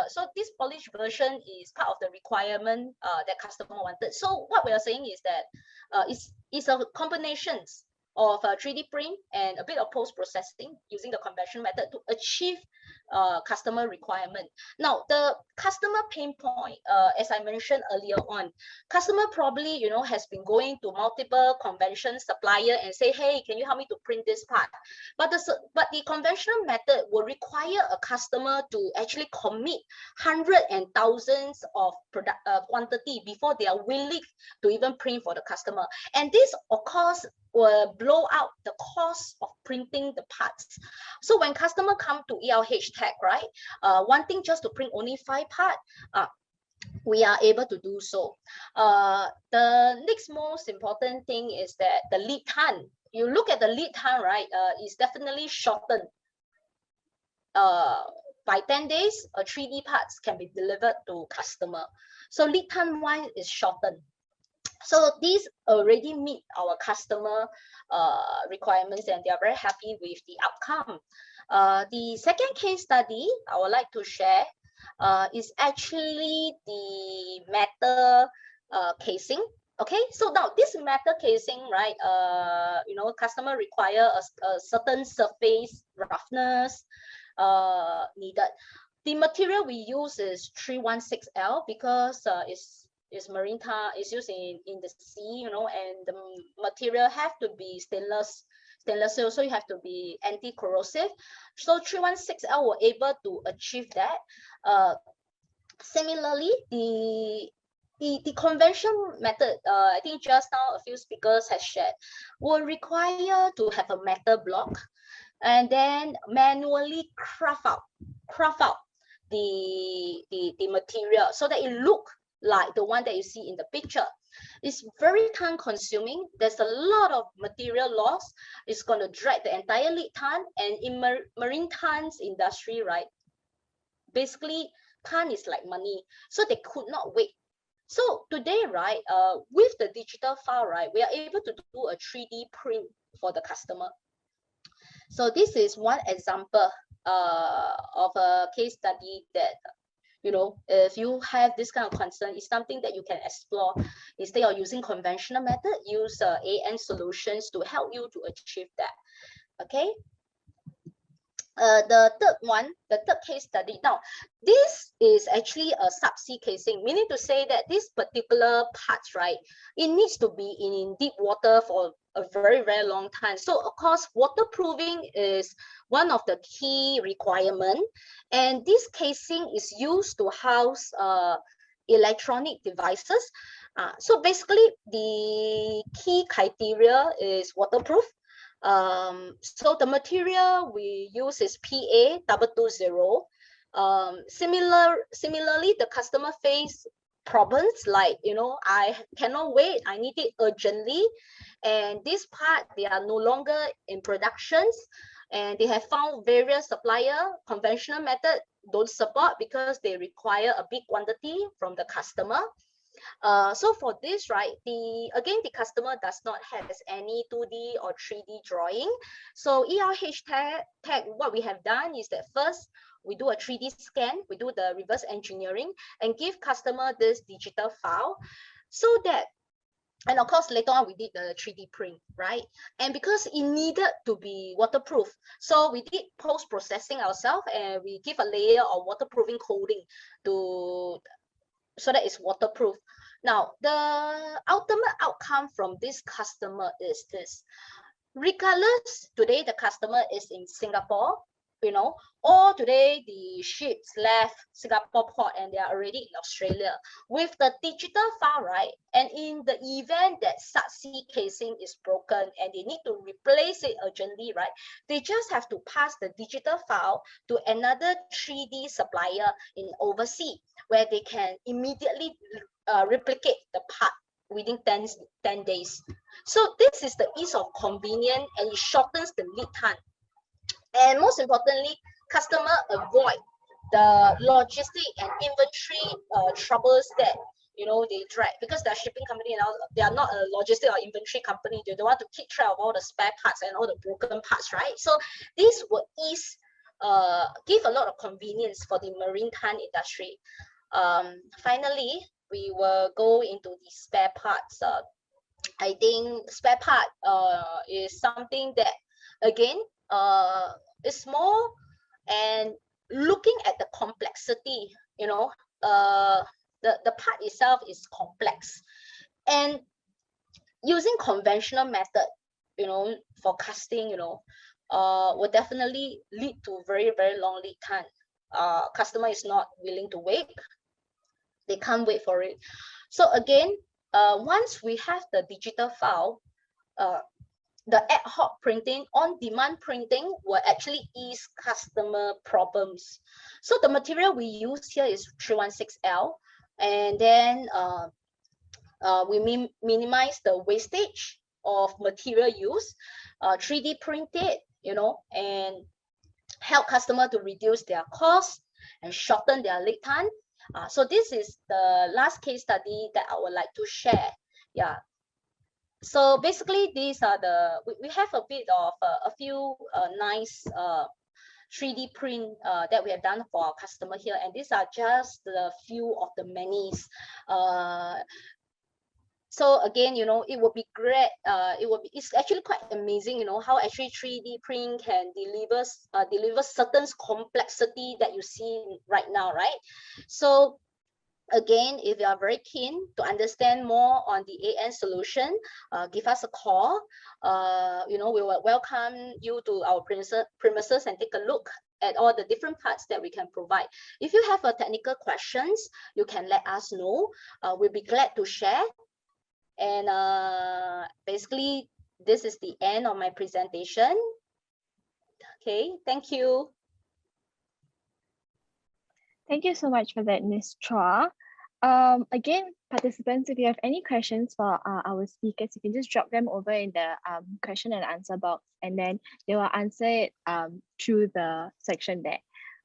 Speaker 5: so this polished version is part of the requirement that customer wanted. So what we are saying is that it's a combination of 3D print and a bit of post-processing using the conventional method to achieve customer requirement. Now, the customer pain point, as I mentioned earlier on, customer probably, you know, has been going to multiple convention supplier and say, hey, can you help me to print this part? But the conventional method will require a customer to actually commit hundreds and thousands of product quantity before they are willing to even print for the customer. And this, of course, will blow out the cost of printing the parts. So when customer come to ELH Tech, right, wanting just to print only 5 parts, we are able to do so. The next most important thing is that the lead time. You look at the lead time, right, is definitely shortened. By 10 days, 3D parts can be delivered to customer. So lead time wise is shortened. So these already meet our customer requirements, and they are very happy with the outcome. The second case study I would like to share is actually the metal casing. Okay, so now this metal casing, right? You know, customer require a certain surface roughness needed. The material we use is 316L because it's marine tar, is used in the sea, you know, and the material have to be stainless steel, so you have to be anti-corrosive. So 316L were able to achieve that. Similarly, the conventional method, I think just now a few speakers have shared, will require to have a metal block and then manually craft out the material so that it look like the one that you see in the picture. It's very time consuming. There's a lot of material loss. It's going to drag the entire lead time, and in marine tons industry, right, basically ton is like money, so they could not wait. So today, right, with the digital file, right, we are able to do a 3D print for the customer. So this is one example of a case study that, you know, if you have this kind of concern, it's something that you can explore. Instead of using conventional method, use AN solutions to help you to achieve that. Okay. The third one, the third case study. Now, this is actually a subsea casing, meaning to say that this particular parts, right, it needs to be in deep water for a very, very long time. So of course, waterproofing is one of the key requirement. And this casing is used to house electronic devices. So basically, the key criteria is waterproof. So the material we use is PA220. Similarly, the customer face problems like, I cannot wait, I need it urgently, and this part they are no longer in productions, and they have found various supplier. Conventional method don't support because they require a big quantity from the customer. So for this, right, the customer does not have any 2D or 3D drawing. So ERH tag, what we have done is that first we do a 3D scan, we do the reverse engineering and give customer this digital file, so that, and of course later on we did the 3D print, right? And because it needed to be waterproof, so we did post-processing ourselves, and we give a layer of waterproofing coating so that it's waterproof. Now, the ultimate outcome from this customer is this. Regardless, today the customer is in Singapore, or today the ships left Singapore port and they are already in Australia. With the digital file, right, and in the event that subsea casing is broken and they need to replace it urgently, right, they just have to pass the digital file to another 3D supplier in overseas, where they can immediately replicate the part within 10 days. So this is the ease of convenience, and it shortens the lead time. And most importantly, customer avoid the logistic and inventory troubles that they drag, because they're shipping company and they are not a logistic or inventory company. They don't want to keep track of all the spare parts and all the broken parts, right? So this will ease, give a lot of convenience for the maritime industry. Finally, we will go into the spare parts. I think spare part is something that, again, is small, and looking at the complexity, the part itself is complex, and using conventional method, for casting, will definitely lead to very, very long lead time. Customer is not willing to wait. They can't wait for it. So again, once we have the digital file, the ad hoc printing, on-demand printing will actually ease customer problems. So the material we use here is 316L, and then we minimize the wastage of material use, 3D printed, and help customer to reduce their costs and shorten their lead time. So this is the last case study that I would like to share. Yeah. So basically, these are we have a bit of a few nice 3D print that we have done for our customer here, and these are just the few of the many. So again, it would be great. It's actually quite amazing, how actually 3D print can deliver certain complexity that you see right now, right? So again, if you are very keen to understand more on the AN solution, give us a call. We will welcome you to our premises and take a look at all the different parts that we can provide. If you have technical questions, you can let us know. We'll be glad to share. And basically, this is the end of my presentation. Okay, thank you.
Speaker 1: Thank you so much for that, Ms. Chua. Again, participants, if you have any questions for our speakers, you can just drop them over in the question and answer box, and then they will answer it through the section there.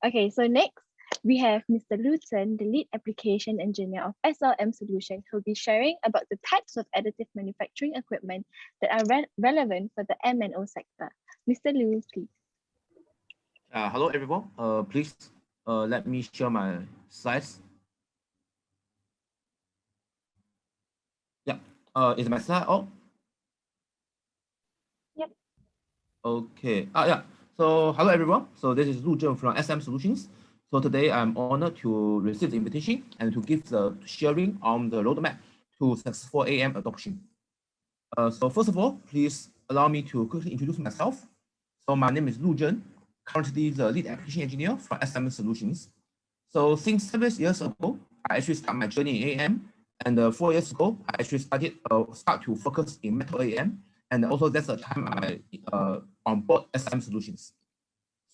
Speaker 1: Okay, so next, we have Mr. Luton, the lead application engineer of SLM Solutions, who will be sharing about the types of additive manufacturing equipment that are relevant for the M&O sector. Mr. Liu, please.
Speaker 6: Hello, everyone. Please let me share my slides. Yeah, is my slide on?
Speaker 1: Yep.
Speaker 6: Okay. Yeah. So hello everyone. So this is Lu Zheng from SM Solutions. So today I'm honored to receive the invitation and to give the sharing on the roadmap to successful AM adoption. So first of all, please allow me to quickly introduce myself. So my name is Lu Zheng, currently the lead application engineer for SM Solutions. So since 7 years ago, I actually started my journey in AM, and 4 years ago, I actually start to focus in metal AM, and also that's the time I on board SM Solutions.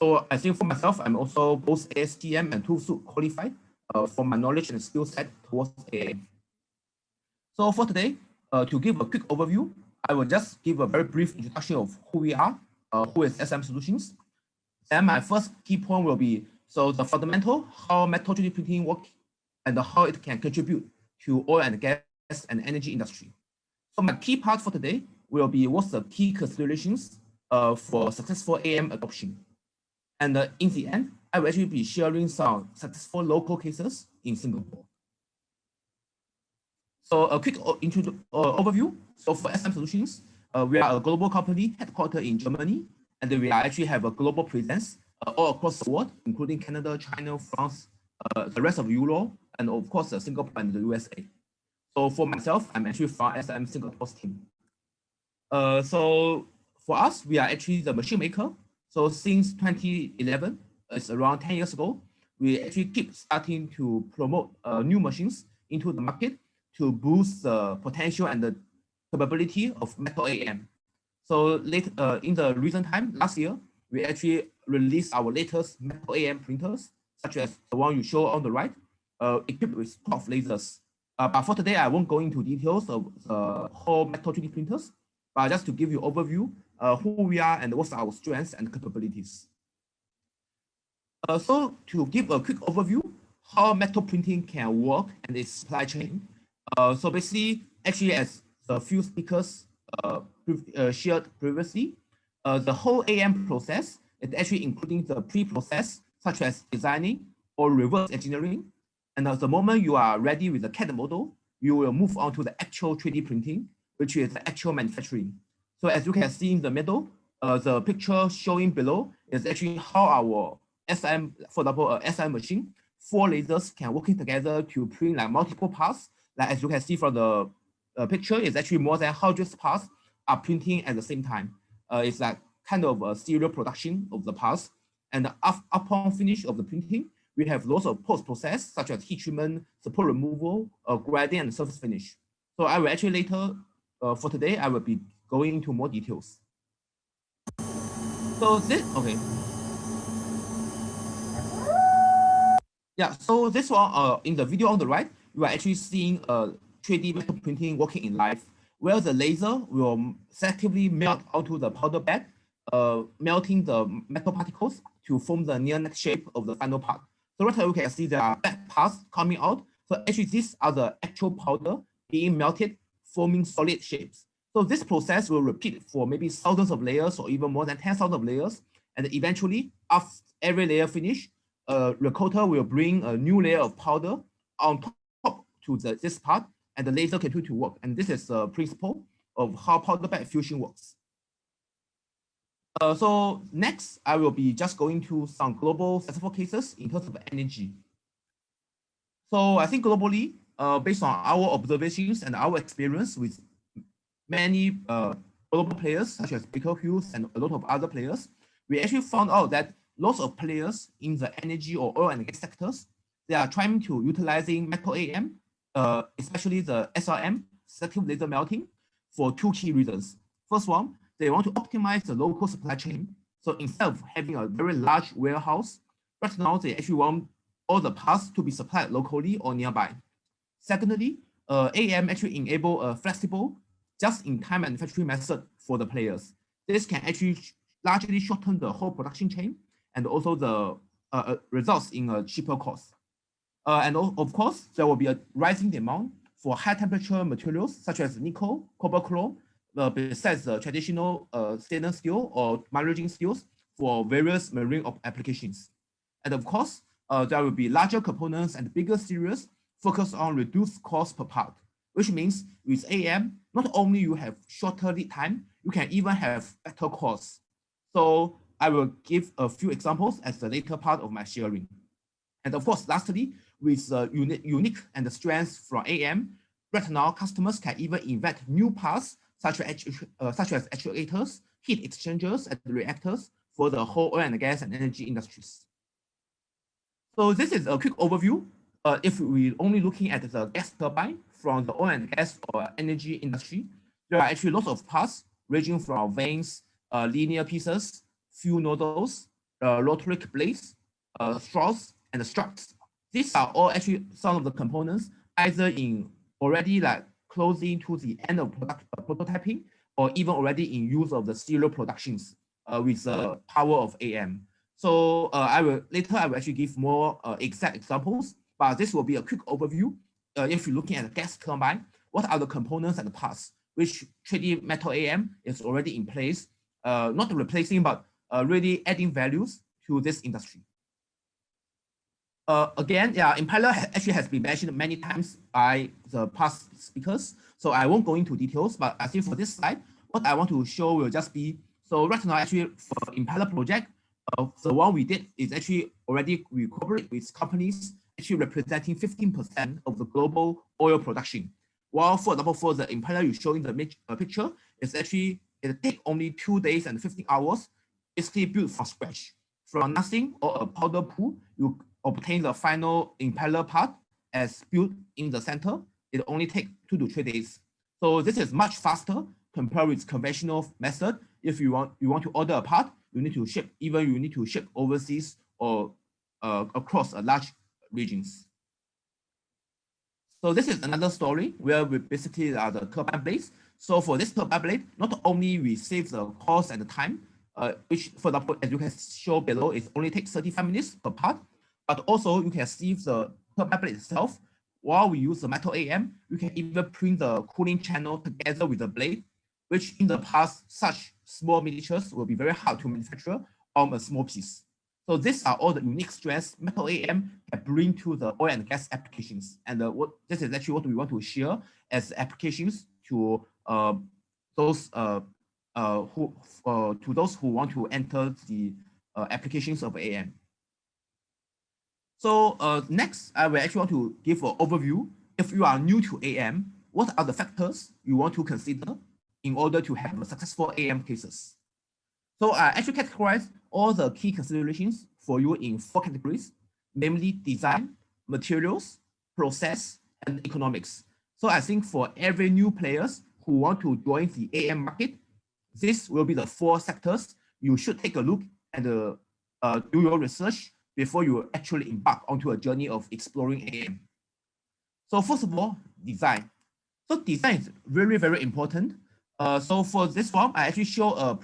Speaker 6: So I think for myself, I'm also both ASTM and ToolSuite qualified for my knowledge and skill set towards AM. So for today, to give a quick overview, I will just give a very brief introduction of who we are, who is SM Solutions. Then my first key point will be, so the fundamental, how metal 3D printing works and how it can contribute to oil and gas and energy industry. So my key part for today will be what's the key considerations for successful AM adoption. And in the end, I will actually be sharing some successful local cases in Singapore. So a quick overview. So for SM Solutions, we are a global company headquartered in Germany, and we actually have a global presence all across the world, including Canada, China, France, the rest of Europe, and of course Singapore and the USA. So for myself, I'm actually from SM Singapore's team. So for us, we are actually the machine maker. So since 2011, it's around 10 years ago, we actually keep starting to promote new machines into the market to boost the potential and the capability of metal AM. So in the recent time, last year, we actually released our latest metal AM printers, such as the one you show on the right, equipped with 12 lasers. But for today, I won't go into details of the whole metal 3D printers, but just to give you an overview, who we are and what's our strengths and capabilities. So to give a quick overview, how metal printing can work and its supply chain. So basically, actually, as the few speakers shared previously, the whole AM process is actually including the pre-process, such as designing or reverse engineering. And at the moment you are ready with the CAD model, you will move on to the actual 3D printing, which is the actual manufacturing. So as you can see in the middle, the picture showing below is actually how our SM, for example, SM machine, 4 lasers can working together to print like multiple parts. Like as you can see from the picture, it's actually more than 100 parts are printing at the same time. It's like kind of a serial production of the parts. And upon finish of the printing, we have lots of post-process, such as heat treatment, support removal, grading, and surface finish. So I will actually later, for today, I will be going into more details. So this, okay. Yeah, so this one, in the video on the right, you are actually seeing 3D metal printing working in live, where the laser will selectively melt onto the powder bed, melting the metal particles to form the near net shape of the final part. So right here you can see there are back parts coming out. So actually these are the actual powder being melted, forming solid shapes. So this process will repeat for maybe thousands of layers or even more than 10,000 of layers. And eventually, after every layer finish, recoater will bring a new layer of powder on top to this part, and the laser continue to work. And this is the principle of how powder bed fusion works. So next, I will be just going to some global successful cases in terms of energy. So I think globally, based on our observations and our experience with many global players such as Baker Hughes and a lot of other players, we actually found out that lots of players in the energy or oil and gas sectors, they are trying to utilizing metal AM, especially the SRM, selective laser melting, for 2 key reasons. First one, they want to optimize the local supply chain. So instead of having a very large warehouse, right now they actually want all the parts to be supplied locally or nearby. Secondly, AM actually enable a flexible, just-in-time manufacturing method for the players. This can actually largely shorten the whole production chain and also the results in a cheaper cost. And of course, there will be a rising demand for high temperature materials such as nickel, copper chrome, besides the traditional stainless steel or marine steels for various marine applications. And of course, there will be larger components and bigger series focused on reduced cost per part, which means with AM, not only you have shorter lead time, you can even have better costs. So I will give a few examples as the later part of my sharing. And of course, lastly, with unique and the strengths from AM, right now customers can even invent new parts such as actuators, heat exchangers, and reactors for the whole oil and gas and energy industries. So this is a quick overview. If we're only looking at the gas turbine from the oil and gas or energy industry, there are actually lots of parts ranging from vanes, linear pieces, fuel nozzles, rotary blades, straws, and struts. These are all actually some of the components either in already like closing to the end of prototyping or even already in use of the serial productions with the power of AM. So I will actually give more exact examples, but this will be a quick overview. If you're looking at a gas turbine, what are the components and the parts which 3D metal AM is already in place, not replacing, but really adding values to this industry. Again, yeah, impeller actually has been mentioned many times by the past speakers, so I won't go into details, but I think for this slide, what I want to show will just be, so right now actually for impeller project, the one we did is actually already we cooperate with companies actually representing 15% of the global oil production. While for example, for the impeller you show in the picture, it's actually, it take only 2 days and 15 hours, basically built from scratch. From nothing or a powder pool, you obtain the final impeller part as built in the center. It only takes 2 to 3 days. So this is much faster compared with conventional method. If you want to order a part, you need to ship overseas or across a large regions. So this is another story where we basically are the turbine blades. So for this turbine blade, not only we save the cost and the time, which for example, as you can show below, it only takes 35 minutes per part, but also you can see the turbine blade itself. While we use the metal AM, you can even print the cooling channel together with the blade, which in the past, such small miniatures will be very hard to manufacture on a small piece. So these are all the unique strengths metal AM can bring to the oil and gas applications. And this is actually what we want to share as applications to those who want to enter the applications of AM. So next, I will actually want to give an overview. If you are new to AM, what are the factors you want to consider in order to have a successful AM cases? So I actually categorize all the key considerations for you in 4 categories, namely design, materials, process, and economics. So I think for every new players who want to join the AM market, this will be the 4 sectors you should take a look and do your research before you actually embark onto a journey of exploring AM. So first of all, design. So design is very, very important. So for this one, I actually show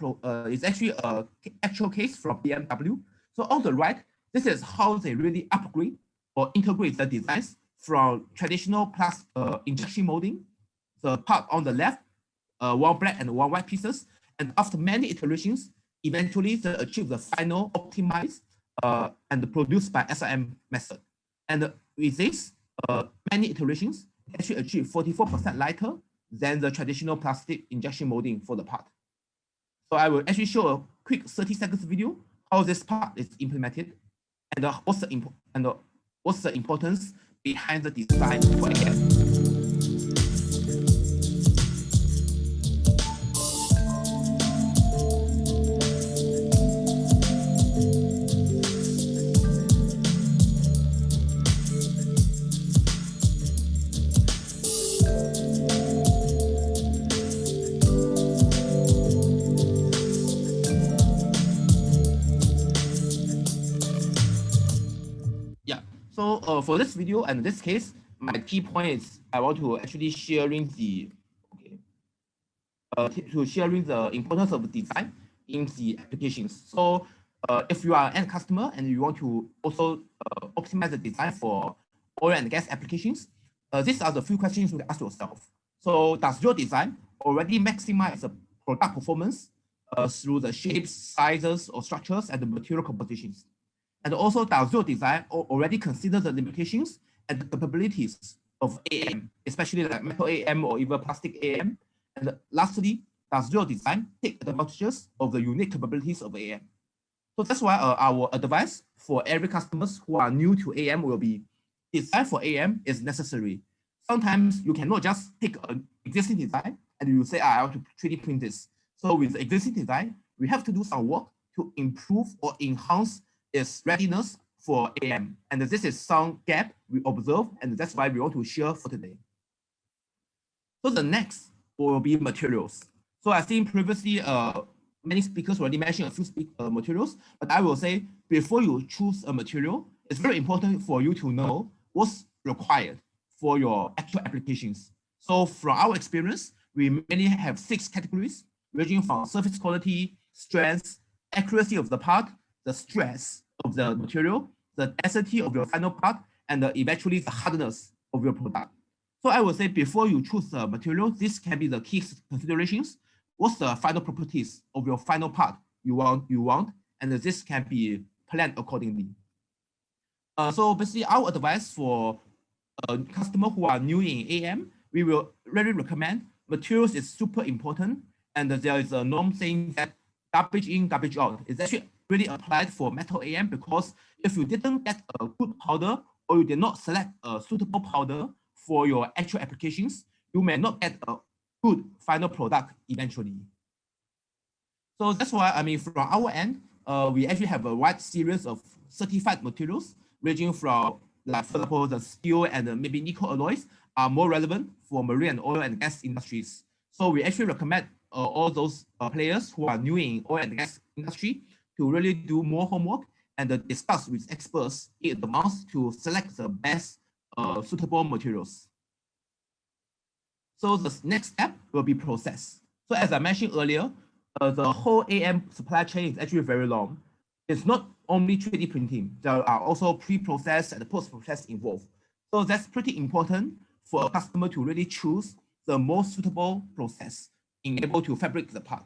Speaker 6: it's actually an actual case from BMW. So on the right, this is how they really upgrade or integrate the designs from traditional injection molding. The part on the left, one black and one white pieces. And after many iterations, eventually they achieve the final optimized and produced by SRM method. And with this, many iterations, actually achieve 44% lighter than the traditional plastic injection molding for the part. So I will actually show a quick 30 seconds video how this part is implemented and what's the importance behind the design for AM. So for this video and this case, my key point is I want to actually sharing the importance of design in the applications. So if you are an end customer and you want to also optimize the design for oil and gas applications, these are the few questions you can ask yourself. So does your design already maximize the product performance through the shapes, sizes, or structures and the material compositions? And also, does your design already consider the limitations and the capabilities of AM, especially like metal AM or even plastic AM? And lastly, does your design take advantages of the unique capabilities of AM? So that's why our advice for every customers who are new to AM will be, design for AM is necessary. Sometimes you cannot just take an existing design and you say, I want to 3D print this. So with the existing design, we have to do some work to improve or enhance its readiness for AM. And this is some gap we observe, and that's why we want to share for today. So the next will be materials. So I think previously, many speakers already mentioned a few materials, but I will say before you choose a material, it's very important for you to know what's required for your actual applications. So from our experience, we mainly have 6 categories, ranging from surface quality, strength, accuracy of the part, the stress of the material, the density of your final part, and eventually the hardness of your product. So I would say before you choose the material, this can be the key considerations. What's the final properties of your final part you want, and this can be planned accordingly. So basically, our advice for customers who are new in AM, we will really recommend materials is super important, and there is a norm saying that garbage in, garbage out is actually really applied for metal AM, because if you didn't get a good powder or you did not select a suitable powder for your actual applications, you may not get a good final product eventually. So that's why, I mean, from our end, we actually have a wide series of certified materials, ranging from, like, for example, the steel and maybe nickel alloys are more relevant for marine and oil and gas industries. So we actually recommend all those players who are new in oil and gas industry to really do more homework and discuss with experts in advance to select the best suitable materials. So the next step will be process. So as I mentioned earlier, the whole AM supply chain is actually very long. It's not only 3D printing, there are also pre-process and post-process involved. So that's pretty important for a customer to really choose the most suitable process in able to fabricate the part.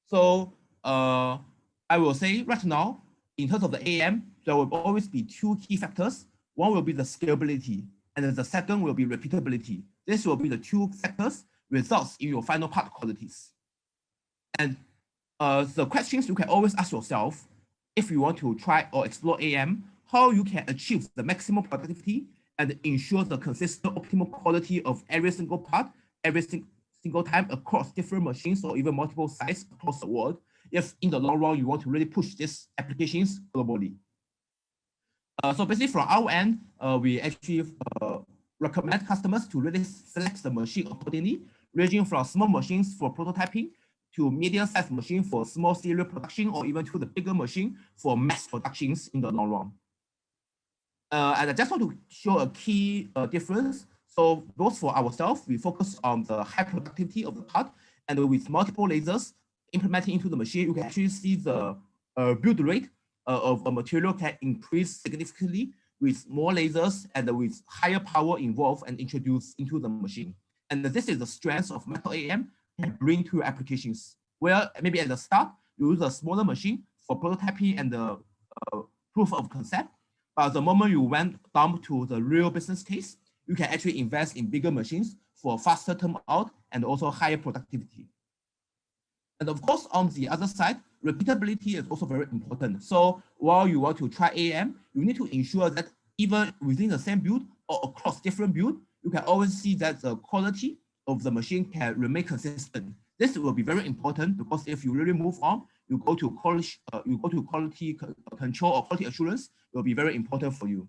Speaker 6: So I will say right now, in terms of the AM, there will always be 2 key factors. One will be the scalability, and the second will be repeatability. This will be the 2 factors results in your final part qualities. And the questions you can always ask yourself if you want to try or explore AM, how you can achieve the maximum productivity and ensure the consistent optimal quality of every single part, every single time across different machines or even multiple sites across the world, if in the long run you want to really push these applications globally. So basically from our end, we actually recommend customers to really select the machine accordingly, ranging from small machines for prototyping to medium-sized machine for small serial production, or even to the bigger machine for mass productions in the long run. And I just want to show a key difference. So both for ourselves, we focus on the high productivity of the part, and with multiple lasers implementing into the machine, you can actually see the build rate of a material can increase significantly with more lasers and with higher power involved and introduced into the machine. And this is the strength of metal AM can bring to your applications, where maybe at the start, you use a smaller machine for prototyping and the proof of concept. But the moment you went down to the real business case, you can actually invest in bigger machines for faster turn out and also higher productivity. And of course, on the other side, repeatability is also very important. So while you want to try AM, you need to ensure that even within the same build or across different build, you can always see that the quality of the machine can remain consistent. This will be very important because if you really move on, you go to quality control or quality assurance will be very important for you.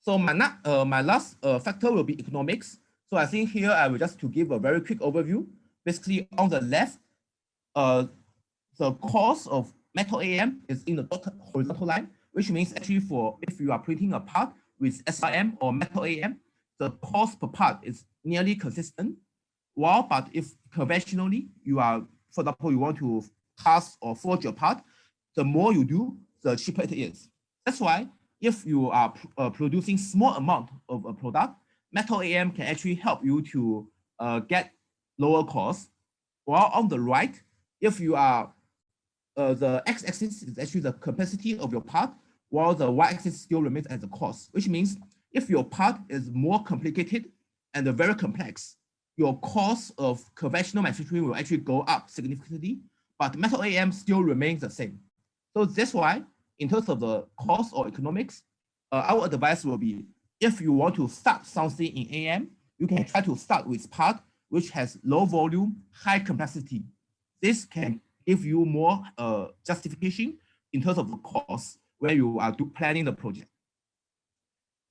Speaker 6: So my last factor will be economics. So I think here I will just to give a very quick overview. Basically on the left, the cost of metal AM is in the horizontal line, which means actually for if you are printing a part with SRM or metal AM, the cost per part is nearly consistent. But if conventionally you are, for example, you want to cast or forge your part, the more you do, the cheaper it is. That's why if you are producing small amount of a product, metal AM can actually help you to get lower costs. While on the right, if you are the x-axis is actually the capacity of your part, while the y-axis still remains as the cost, which means if your part is more complicated and very complex, your cost of conventional manufacturing will actually go up significantly. but metal AM still remains the same. So that's why, in terms of the cost or economics, our advice will be, if you want to start something in AM, you can try to start with part which has low volume, high complexity. This can give you more justification in terms of the cost when you are planning the project.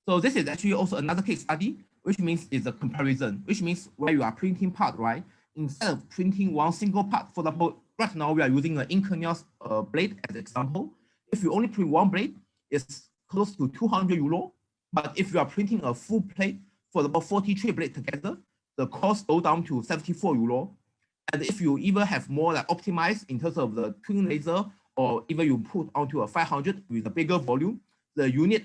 Speaker 6: So this is actually also another case study, which means it's a comparison, which means where you are printing part, right? Instead of printing one single part, for example, right now we are using an Inconel blade as an example. If you only print one blade, it's close to 200 euro. But if you are printing a full plate, for about 43 blades together, the cost go down to 74 euro. And if you even have more like optimized in terms of the twin laser, or even you put onto a 500 with a bigger volume, the unit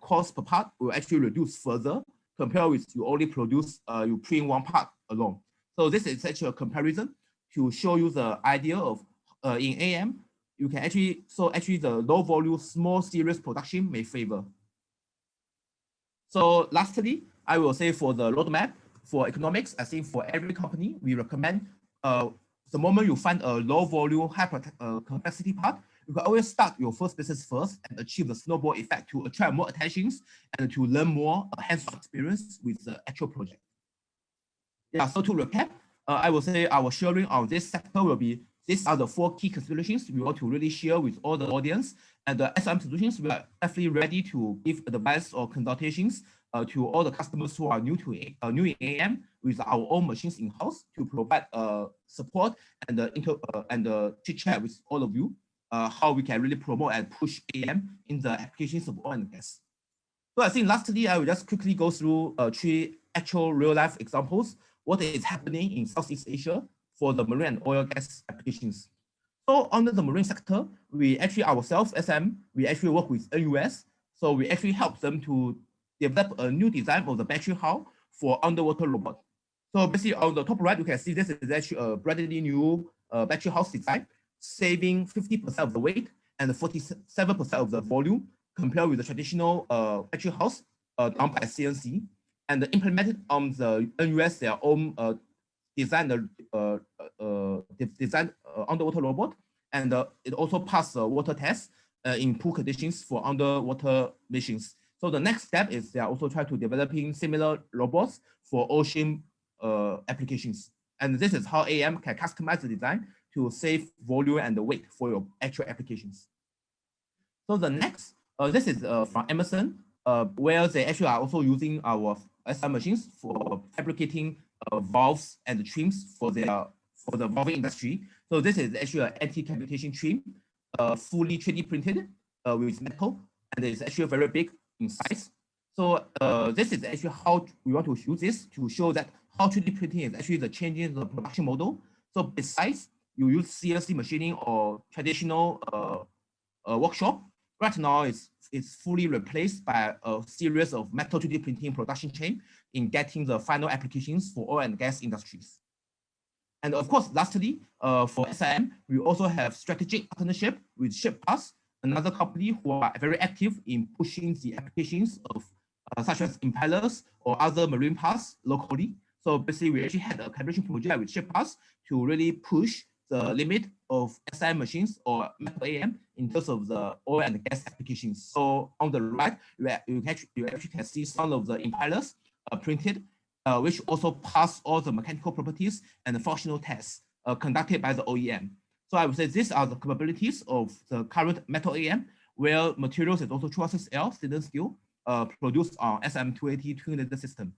Speaker 6: cost per part will actually reduce further compared with you only produce, you print one part alone. So this is actually a comparison to show you the idea of in AM, you can actually, so actually the low volume, small series production may favor. So lastly, I will say for the roadmap, for economics, I think for every company, we recommend the moment you find a low volume, high complexity part, you can always start your first business first and achieve the snowball effect to attract more attentions and to learn more hands-on experience with the actual project. Yeah, so to recap, I will say our sharing on this sector will be, these are the 4 key considerations we want to really share with all the audience. And the SM Solutions, we are definitely ready to give advice or consultations to all the customers who are new to new in AM with our own machines in-house to provide support and chit chat with all of you, how we can really promote and push AM in the applications of oil and gas. So I think lastly, I will just quickly go through 3 actual real-life examples, what is happening in Southeast Asia for the marine and oil gas applications. So under the marine sector, we actually ourselves, SM, we actually work with NUS. So we actually help them to develop a new design of the battery hull for underwater robot. So basically on the top right, you can see this is actually a brand new battery house design, saving 50% of the weight and 47% of the volume compared with the traditional battery house done by CNC, and implemented on the NUS their own design underwater robot, and it also passed the water test in pool conditions for underwater missions. So the next step is they are also trying to developing similar robots for ocean applications. And this is how AM can customize the design to save volume and the weight for your actual applications. So the next, this is from Emerson, where they actually are also using our SM machines for fabricating valves and trims for the valving industry. So this is actually an anti-cavitation trim, fully 3D printed with metal, and it's actually very big in size. So this is actually how we want to use this to show that how 3D printing is actually the changing the production model. So besides you use CNC machining or traditional workshop, right now it's fully replaced by a series of metal 3D printing production chain in getting the final applications for oil and gas industries. And of course, lastly, for SM, we also have strategic partnership with ShipPass, another company who are very active in pushing the applications of such as impellers or other marine parts locally. So basically, we actually had a collaboration project with ShipPass to really push the limit of SM machines or metal AM in terms of the oil and gas applications. So on the right, you actually can see some of the impellers printed, which also pass all the mechanical properties and the functional tests conducted by the OEM. So I would say these are the capabilities of the current metal AM, where materials is also 216L stainless steel produced on SM280 twin laser system.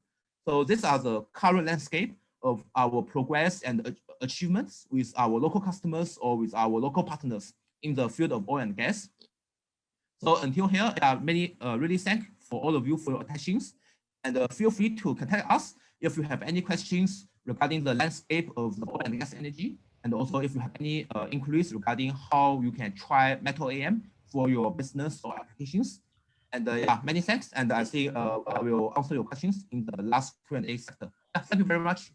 Speaker 6: So these are the current landscape of our progress and achievements with our local customers or with our local partners in the field of oil and gas. So until here, I many really thank for all of you for your attentions, and feel free to contact us if you have any questions regarding the landscape of the oil and gas energy, and also if you have any inquiries regarding how you can try metal AM for your business or applications. And yeah, many thanks, and I see I will answer your questions in the last Q&A sector. Yeah, thank you very much.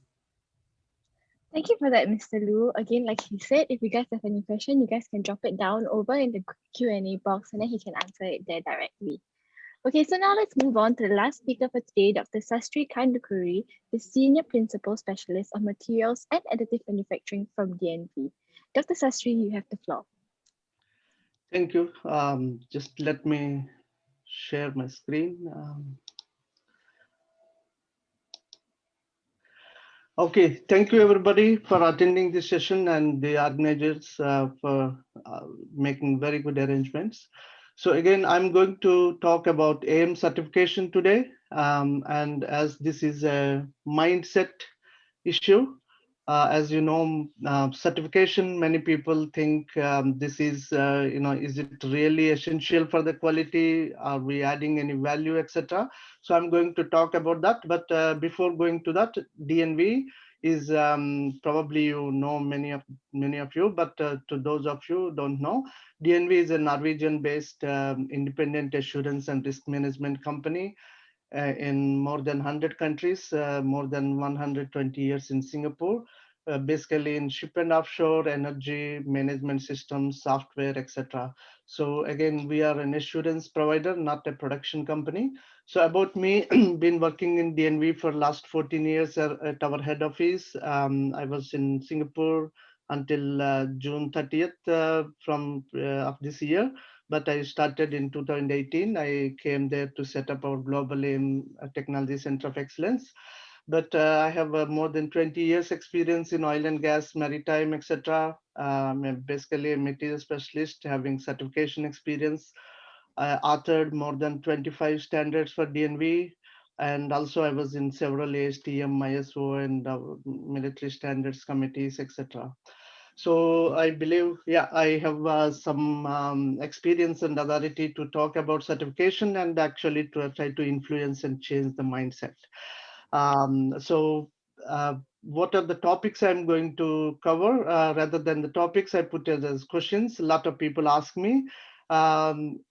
Speaker 1: Thank you for that, Mr. Lu. Again, like he said, if you guys have any question, you guys can drop it down over in the Q&A box, and then he can answer it there directly. Okay, so now let's move on to the last speaker for today, Dr. Sastry Kandukuri, the Senior Principal Specialist of Materials and Additive Manufacturing from DNV. Dr. Sastry, you have the floor.
Speaker 7: Thank you. Just let me share my screen. Okay, thank you everybody for attending this session and the organizers for making very good arrangements. So again, I'm going to talk about AM certification today. And as this is a mindset issue, as you know, certification, many people think this is, is it really essential for the quality? Are we adding any value, etc.? So I'm going to talk about that. But before going to that, DNV is probably many of you, but to those of you who don't know, DNV is a Norwegian-based independent assurance and risk management company in more than 100 countries, more than 120 years in Singapore, basically in ship and offshore, energy, management systems, software, etc. So again, we are an assurance provider, not a production company. So about me, been working in DNV for last 14 years at our head office. I was in Singapore until June 30th of this year, but I started in 2018. I came there to set up our global technology center of excellence. But I have more than 20 years experience in oil and gas, maritime, etc. I'm basically a material specialist having certification experience. I authored more than 25 standards for DNV. And also I was in several ASTM, ISO, and military standards committees, etc. So I believe, yeah, I have some experience and authority to talk about certification and actually to try to influence and change the mindset. So what are the topics I'm going to cover? Rather than the topics, I put it as questions. A lot of people ask me, what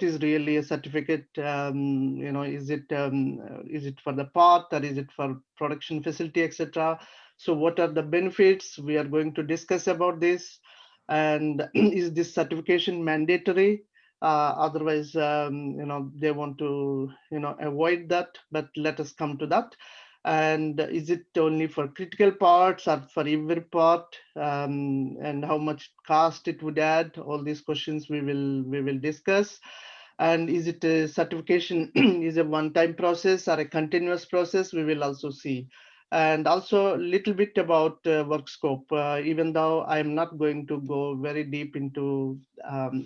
Speaker 7: is really a certificate? Is it for the part, or is it for production facility, etc.? So what are the benefits? We are going to discuss about this. And is this certification mandatory? Otherwise, they want to, avoid that, but let us come to that. And is it only for critical parts or for every part? And how much cost it would add? All these questions we will discuss. And is it a certification is a one-time process or a continuous process? We will also see. And also a little bit about work scope, even though I'm not going to go very deep into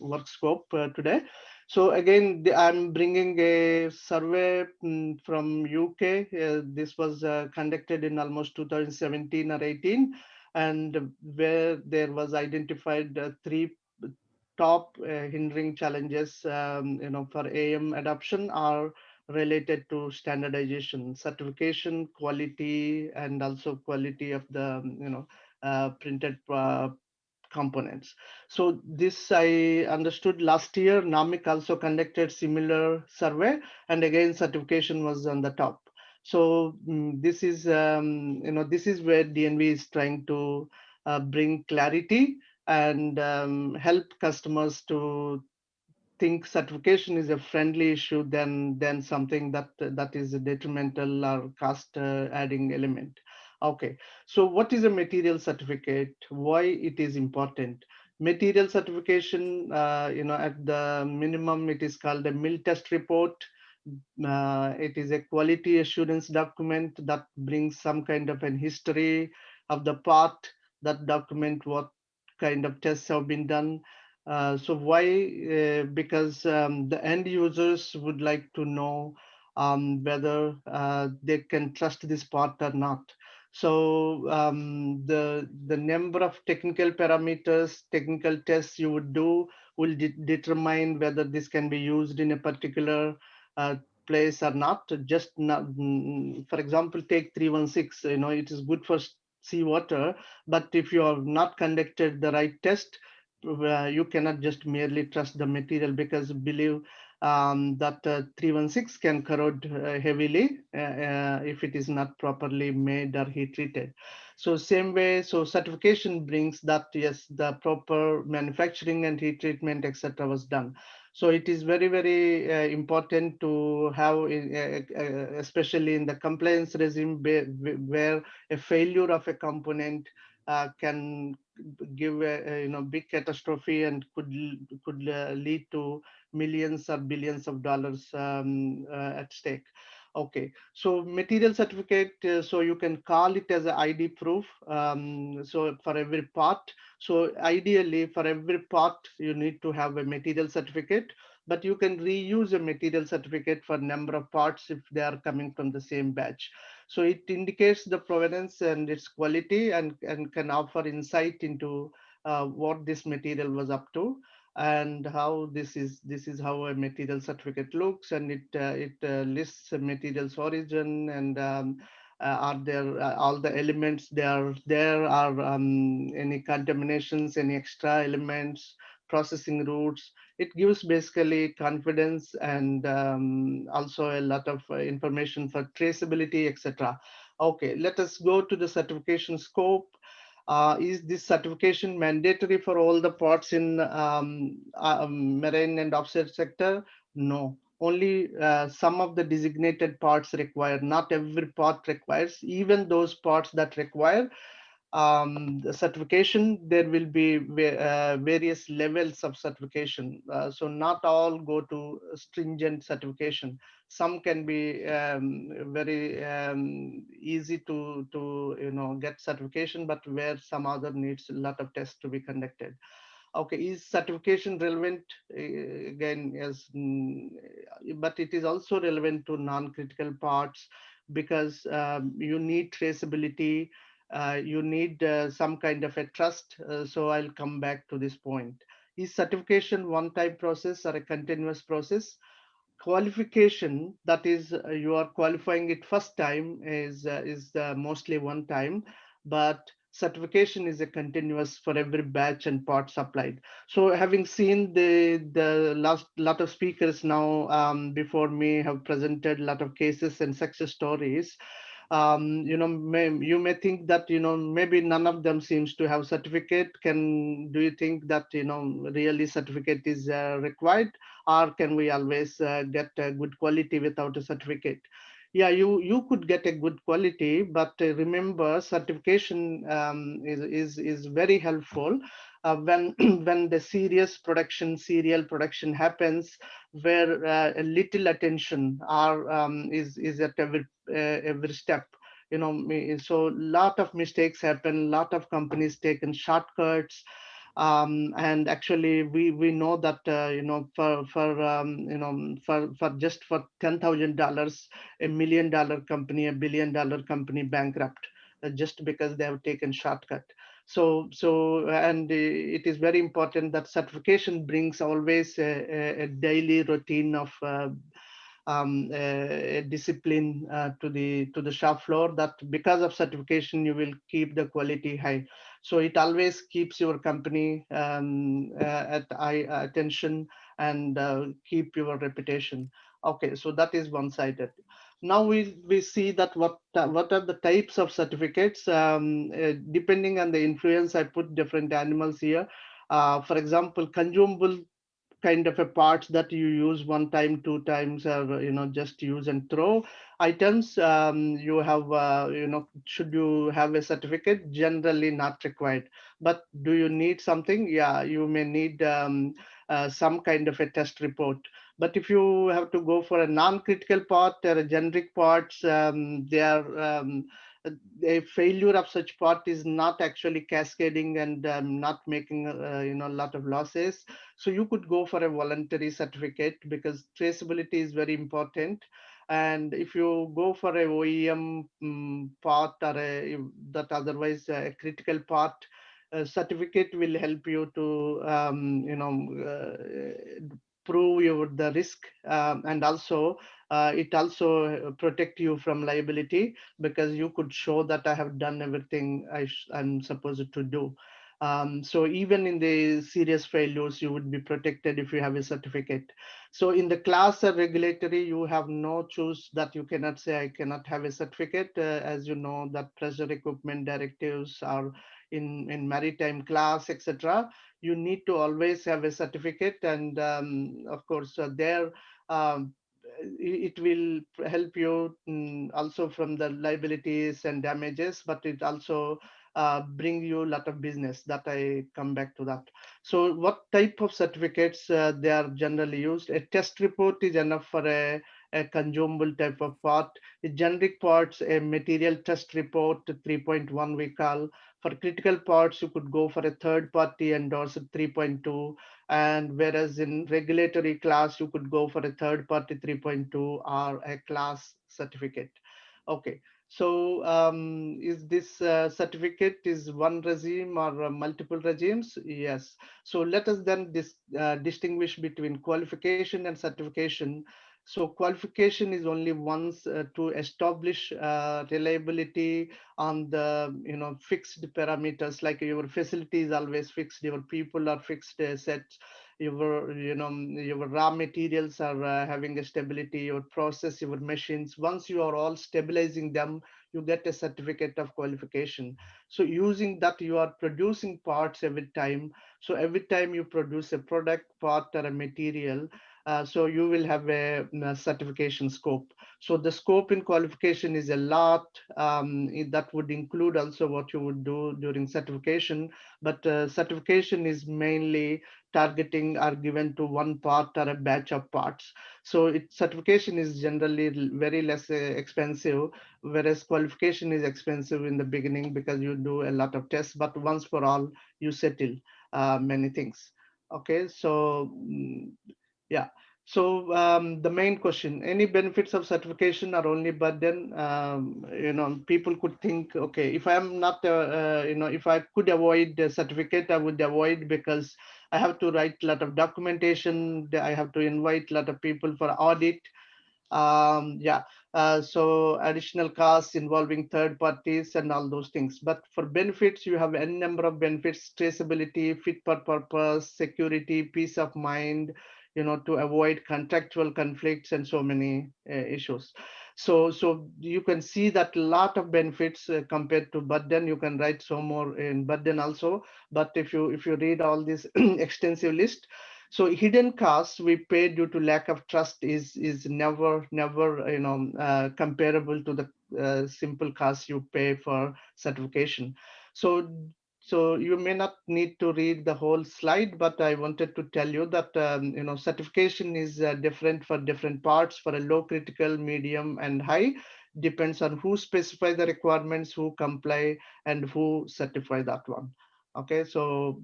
Speaker 7: work scope today. So again, I'm bringing a survey from UK. This was conducted in almost 2017 or 18, and where there was identified three top hindering challenges, for AM adoption are related to standardization, certification, quality, and also quality of the, printed components. So this I understood last year. NAMIC also conducted similar survey, and again certification was on the top. So this is this is where DNV is trying to bring clarity and help customers to think certification is a friendly issue than something that is a detrimental or cost adding element. Okay, so what is a material certificate? Why it is important? Material certification, at the minimum, it is called a mill test report. It is a quality assurance document that brings some kind of an history of the part, that document what kind of tests have been done. So why? Because the end users would like to know whether they can trust this part or not. So the number of technical parameters, technical tests you would do will determine whether this can be used in a particular place or not. Just not, for example, take 316. It is good for seawater, but if you have not conducted the right test, you cannot just merely trust the material, because believe that 316 can corrode heavily if it is not properly made or heat treated. So same way, so certification brings that, yes, the proper manufacturing and heat treatment, etc. was done. So it is very, very important to have, especially in the compliance regime, where a failure of a component can give a big catastrophe and could lead to millions or billions of dollars at stake. Okay, so material certificate, so you can call it as a ID proof. So for every part, so ideally for every part you need to have a material certificate, but you can reuse a material certificate for number of parts if they are coming from the same batch. So it indicates the provenance and its quality, and can offer insight into what this material was up to, and how this is how a material certificate looks, and it lists the material's origin, and are there all the elements there are any contaminations, any extra elements, processing routes. It gives basically confidence, and also a lot of information for traceability, etc. Okay, let us go to the certification scope. Is this certification mandatory for all the ports in marine and offshore sector? No, only some of the designated parts required. Not every part requires. Even those parts that require the certification, there will be various levels of certification. So not all go to stringent certification. Some can be very easy to get certification, but where some other needs a lot of tests to be conducted. Okay, is certification relevant? Again, yes, but it is also relevant to non-critical parts, because you need traceability, you need some kind of a trust. So I'll come back to this point. Is certification one-time process or a continuous process? Qualification, that is, you are qualifying it first time, is mostly one time, but certification is a continuous for every batch and part supplied. So having seen the last lot of speakers now before me have presented a lot of cases and success stories, you may think that maybe none of them seems to have certificate. Do you think that really certificate is required, or can we always get a good quality without a certificate? Yeah, you could get a good quality, but remember, certification is very helpful when when the serial production happens, where a little attention is at every step. So lot of mistakes happen, lot of companies taken shortcuts, and actually we know that for just for $10,000, $1 million company, $1 billion company bankrupt, just because they have taken shortcut. And it is very important that certification brings always a daily routine of a discipline to the shop floor, that because of certification you will keep the quality high. So it always keeps your company at high attention, and keep your reputation. Okay, so that is one-sided. Now we see that what are the types of certificates. Depending on the influence, I put different animals here. For example, consumable kind of a parts that you use one time, two times, or just use and throw items, you have should you have a certificate? Generally not required. But do you need something? Yeah, you may need some kind of a test report. But if you have to go for a non-critical part or a generic parts, they are a failure of such part is not actually cascading, and not making a lot of losses. So you could go for a voluntary certificate, because traceability is very important. And if you go for a OEM part, or that otherwise a critical part, certificate will help you to prove the risk, and also it also protect you from liability, because you could show that I have done everything I'm supposed to do. So even in the serious failures, you would be protected if you have a certificate. So in the class or regulatory, you have no choice, that you cannot say I cannot have a certificate. As you know, that pressure equipment directives are in maritime class, etc. You need to always have a certificate, and of course there it will help you also from the liabilities and damages, but it also bring you a lot of business. That I come back to that. So what type of certificates they are generally used? A test report is enough for a consumable type of part. A generic parts, a material test report 3.1 we call. For critical parts, you could go for a third party endorsed 3.2, and whereas in regulatory class, you could go for a third party 3.2 or a class certificate. Okay. So is this certificate is one regime or multiple regimes? Yes. So let us then distinguish between qualification and certification. So qualification is only once to establish reliability on the fixed parameters, like your facility is always fixed, your people are fixed sets, your raw materials are having a stability, your process, your machines. Once you are all stabilizing them, you get a certificate of qualification. So using that, you are producing parts every time. So every time you produce a product, part, or a material, so you will have a certification scope. So the scope in qualification is a lot. That would include also what you would do during certification, but certification is mainly targeting are given to one part or a batch of parts. So certification is generally very less expensive, whereas qualification is expensive in the beginning because you do a lot of tests, but once for all, you settle many things. Okay, so yeah. So the main question, any benefits of certification are only burden? People could think, okay, if I'm not, if I could avoid the certificate, I would avoid, because I have to write a lot of documentation. I have to invite a lot of people for audit. Yeah, so additional costs involving third parties and all those things. But for benefits, you have n number of benefits: traceability, fit for purpose, security, peace of mind, to avoid contractual conflicts and so many issues. So you can see that a lot of benefits compared to burden. You can write some more in burden also, but if you read all this extensive list, so hidden costs we pay due to lack of trust is never comparable to the simple costs you pay for certification. So so you may not need to read the whole slide, but I wanted to tell you that certification is different for different parts. For a low, critical, medium, and high, depends on who specify the requirements, who comply, and who certify that one. Okay, so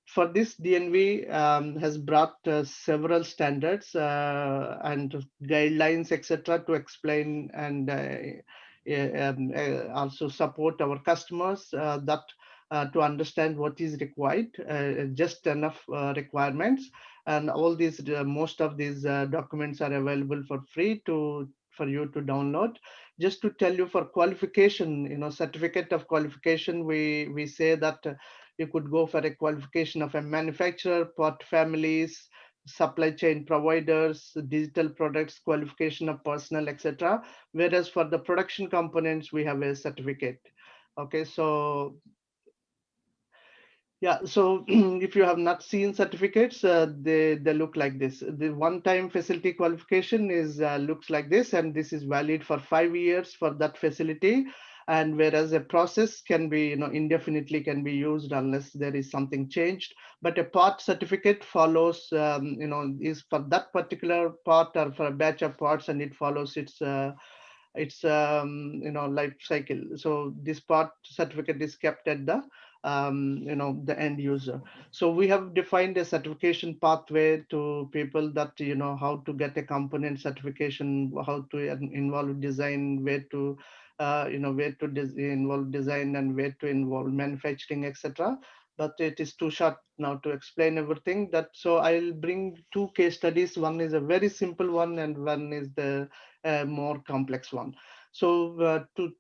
Speaker 7: for this, DNV has brought several standards and guidelines, etc., to explain and also support our customers that to understand what is required, just enough requirements, and all these most of these documents are available for free for you to download. Just to tell you, for qualification, certificate of qualification, we say that you could go for a qualification of a manufacturer, part families, supply chain providers, digital products, qualification of personnel, etc. Whereas for the production components, we have a certificate. Okay, so yeah, so if you have not seen certificates, they look like this. The one-time facility qualification is looks like this, and this is valid for 5 years for that facility. And whereas a process can be, indefinitely can be used unless there is something changed. But a part certificate follows, is for that particular part or for a batch of parts, and it follows its life cycle. So this part certificate is kept at the the end user. So we have defined a certification pathway to people that how to get a component certification, how to involve design, where to involve design, and where to involve manufacturing, etc. But it is too short now to explain everything. That so I'll bring two case studies. One is a very simple one, and one is the more complex one. So to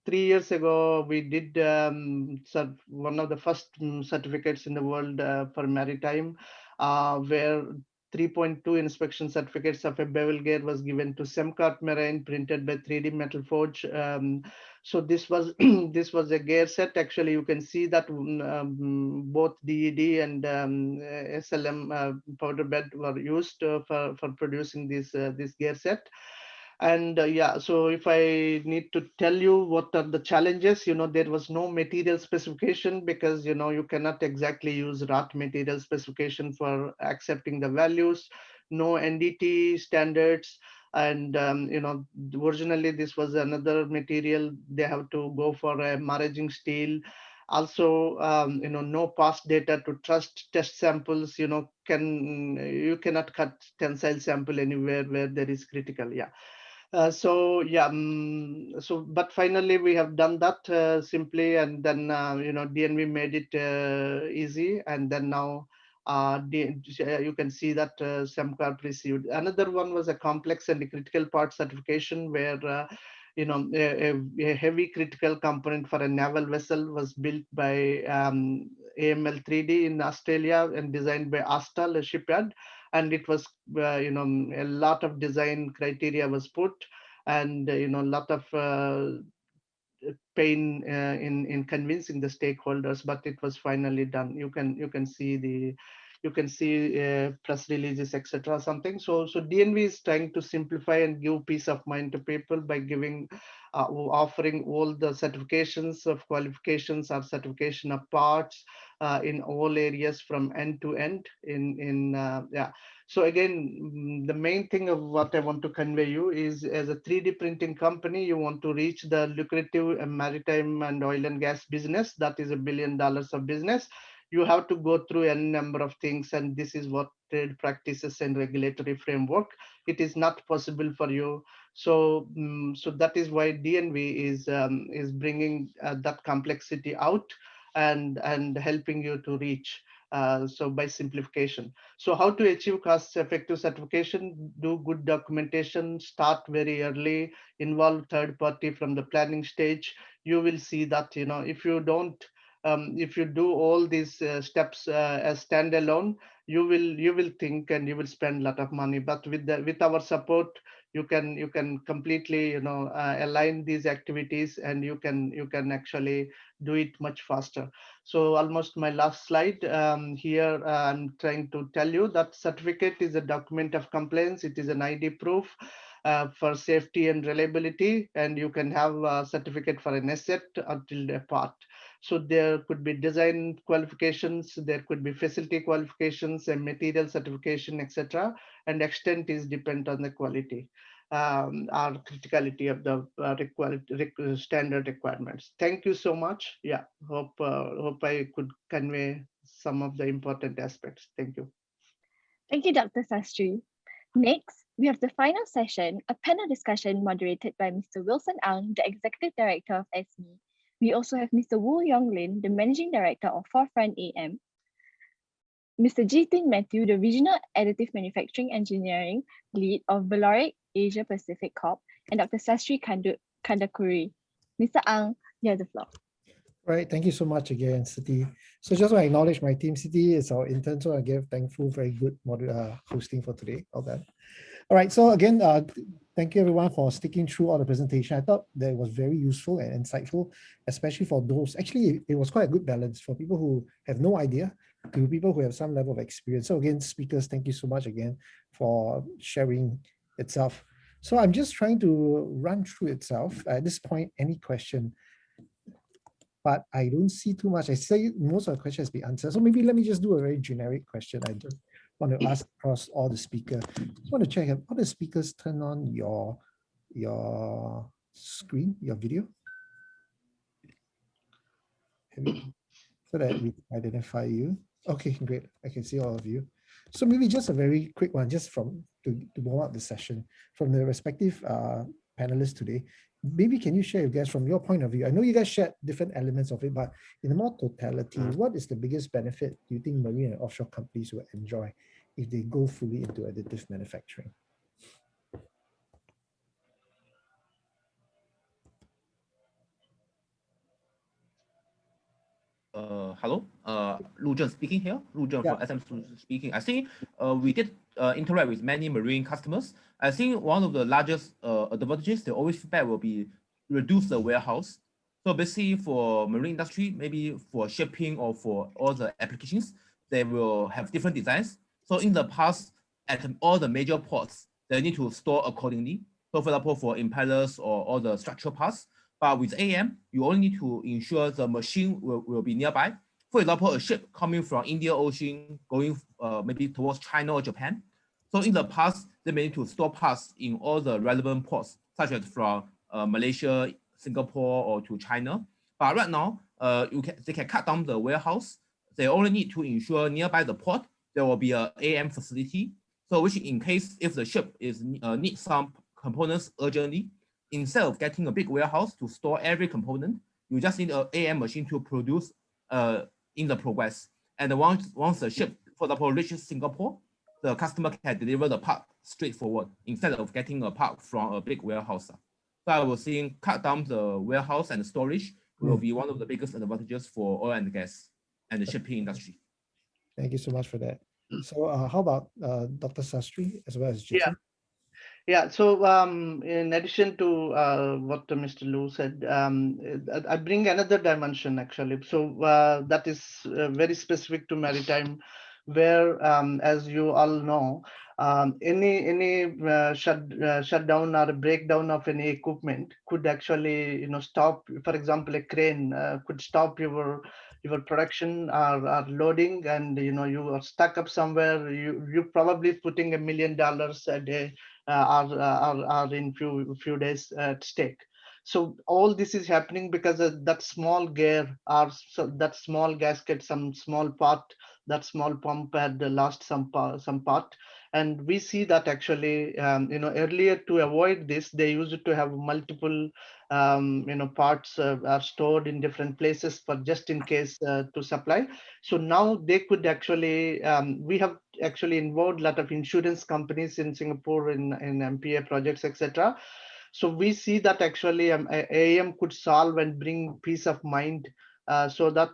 Speaker 7: 3 years ago, we did one of the first certificates in the world for maritime, where 3.2 inspection certificates of a bevel gear was given to Semcart Marine, printed by 3D Metal Forge. So this was this was a gear set. Actually, you can see that both DED and SLM powder bed were used for producing this gear set. And yeah, so if I need to tell you what are the challenges, there was no material specification, because you cannot exactly use RAT material specification for accepting the values, no NDT standards. And originally this was another material, they have to go for a maraging steel. Also, no past data to trust test samples. You cannot cut tensile sample anywhere where there is critical. Yeah. So yeah, but finally we have done that simply, and then DNV made it easy, and then now you can see that SEMCARP received. Another one was a complex and critical part certification, where a heavy critical component for a naval vessel was built by AML 3D in Australia and designed by Astal, a shipyard. And it was a lot of design criteria was put, and a lot of pain in convincing the stakeholders, but it was finally done. You can see press releases, etc. something. So DNV is trying to simplify and give peace of mind to people by giving offering all the certifications of qualifications or certification of parts in all areas from end to end yeah. So again, the main thing of what I want to convey you is, as a 3D printing company, you want to reach the lucrative maritime and oil and gas business. That is $1 billion of business. You have to go through a number of things, and this is what trade practices and regulatory framework. It is not possible for you. So, so that is why DNV is bringing that complexity out and helping you to reach. So by simplification. So how to achieve cost-effective certification? Do good documentation, start very early, involve third party from the planning stage. You will see that, if you don't, if you do all these steps as standalone, you will think and you will spend a lot of money. But with our support, you can completely align these activities, and you can actually do it much faster. So almost my last slide here. I'm trying to tell you that certificate is a document of compliance. It is an ID proof for safety and reliability, and you can have a certificate for an asset until a part. So there could be design qualifications, there could be facility qualifications and material certification, etc. And extent is dependent on the quality or criticality of the standard requirements. Thank you so much. Yeah, hope I could convey some of the important aspects. Thank you.
Speaker 1: Thank you, Dr. Sastry. Next, we have the final session, a panel discussion moderated by Mr. Wilson Ang, the Executive Director of SME. We also have Mr. Woo Yong Lin, the Managing Director of Forefront AM, Mr. Jitin Matthew, the Regional Additive Manufacturing Engineering Lead of Valoric Asia Pacific Corp, and Dr. Sastry Kandakuri. Mr. Ang, you have the floor.
Speaker 8: Right, thank you so much again, Siti. So just want to acknowledge my team. Siti is our intern, so I give thankful, very good hosting for today. All that. All right, so again, thank you everyone for sticking through all the presentation. I thought that was very useful and insightful, especially for those. Actually, it was quite a good balance for people who have no idea to people who have some level of experience. So again, speakers, thank you so much again for sharing itself. So I'm just trying to run through itself. At this point, any question? But I don't see too much. I say most of the questions has been answered. So maybe let me just do a very generic question. I just want to ask across all the speakers. Just want to check, have all the speakers turn on your screen, your video? So that we identify you. Okay, great. I can see all of you. So maybe just a very quick one, just to warm up the session from the respective panelists today. Maybe can you share with guys from your point of view? I know you guys shared different elements of it, but in a more totality, what is the biggest benefit do you think marine and offshore companies will enjoy if they go fully into additive manufacturing?
Speaker 6: Hello, Lu Zhen speaking here. Lu Zhen from SM speaking. I think we did interact with many marine customers. I think one of the largest advantages they always feedback will be reduce the warehouse. So basically for marine industry, maybe for shipping or for all the applications, they will have different designs. So in the past, at all the major ports, they need to store accordingly. So for example, for impellers or all the structural parts. But with AM, you only need to ensure the machine will be nearby. For example, a ship coming from Indian Ocean going maybe towards China or Japan. So in the past, they may need to store parts in all the relevant ports, such as from Malaysia, Singapore, or to China. But right now, they can cut down the warehouse. They only need to ensure nearby the port, there will be an AM facility. So which in case if the ship is needs some components urgently, instead of getting a big warehouse to store every component, you just need an AM machine to produce in the progress. And once the ship, for example, reaches Singapore, the customer can deliver the part straightforward instead of getting a part from a big warehouse. So I was saying cut down the warehouse and storage will be one of the biggest advantages for oil and gas and the shipping industry.
Speaker 8: Thank you so much for that. So how about Dr. Sastry as well as Jitin?
Speaker 7: Yeah, so in addition to what Mr. Lu said, I bring another dimension actually. So that is very specific to maritime, where as you all know, any shutdown or breakdown of any equipment could actually stop. For example, a crane could stop your production or loading, and you are stuck up somewhere. You're probably putting $1 million a day are in few days at stake. So all this is happening because of that small gear or that small gasket, some small part, that small pump had lost some part. And we see that actually, earlier to avoid this, they used to have multiple, parts are stored in different places for just in case to supply. So now they could actually, we have actually involved a lot of insurance companies in Singapore in MPA projects, etc. So we see that actually AM could solve and bring peace of mind, so that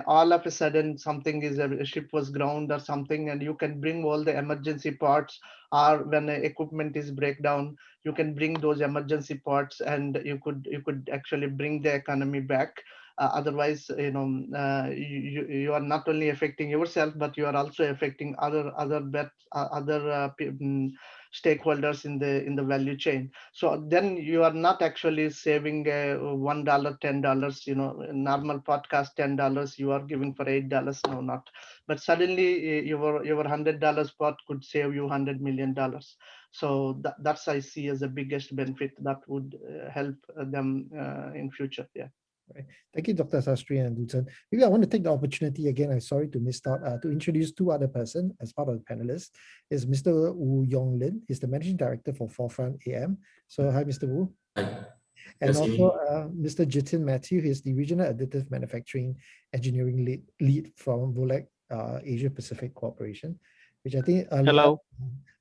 Speaker 7: all of a sudden something is a ship was ground or something, and you can bring all the emergency parts, or when equipment is breakdown, you can bring those emergency parts, and you could actually bring the economy back. Otherwise, you are not only affecting yourself, but you are also affecting other stakeholders in the value chain. So then you are not actually saving $1, $10. Normal podcast $10 you are giving for $8. No, not. But suddenly your $100 pot could save you $100 million. So that's I see as the biggest benefit that would help them in future. Yeah.
Speaker 8: Right. Thank you, Dr. Sastry and Luton. Maybe I want to take the opportunity again. I'm sorry to miss out to introduce two other persons as part of the panelists. Is Mr. Wu Yong Lin. He's the managing director for Forefront AM. So hi, Mr. Wu.
Speaker 9: Hi.
Speaker 8: And
Speaker 9: Yes,
Speaker 8: also Mr. Jitin Matthew. He's the regional additive manufacturing engineering lead from Volec Asia Pacific Corporation, which I think
Speaker 10: Hello.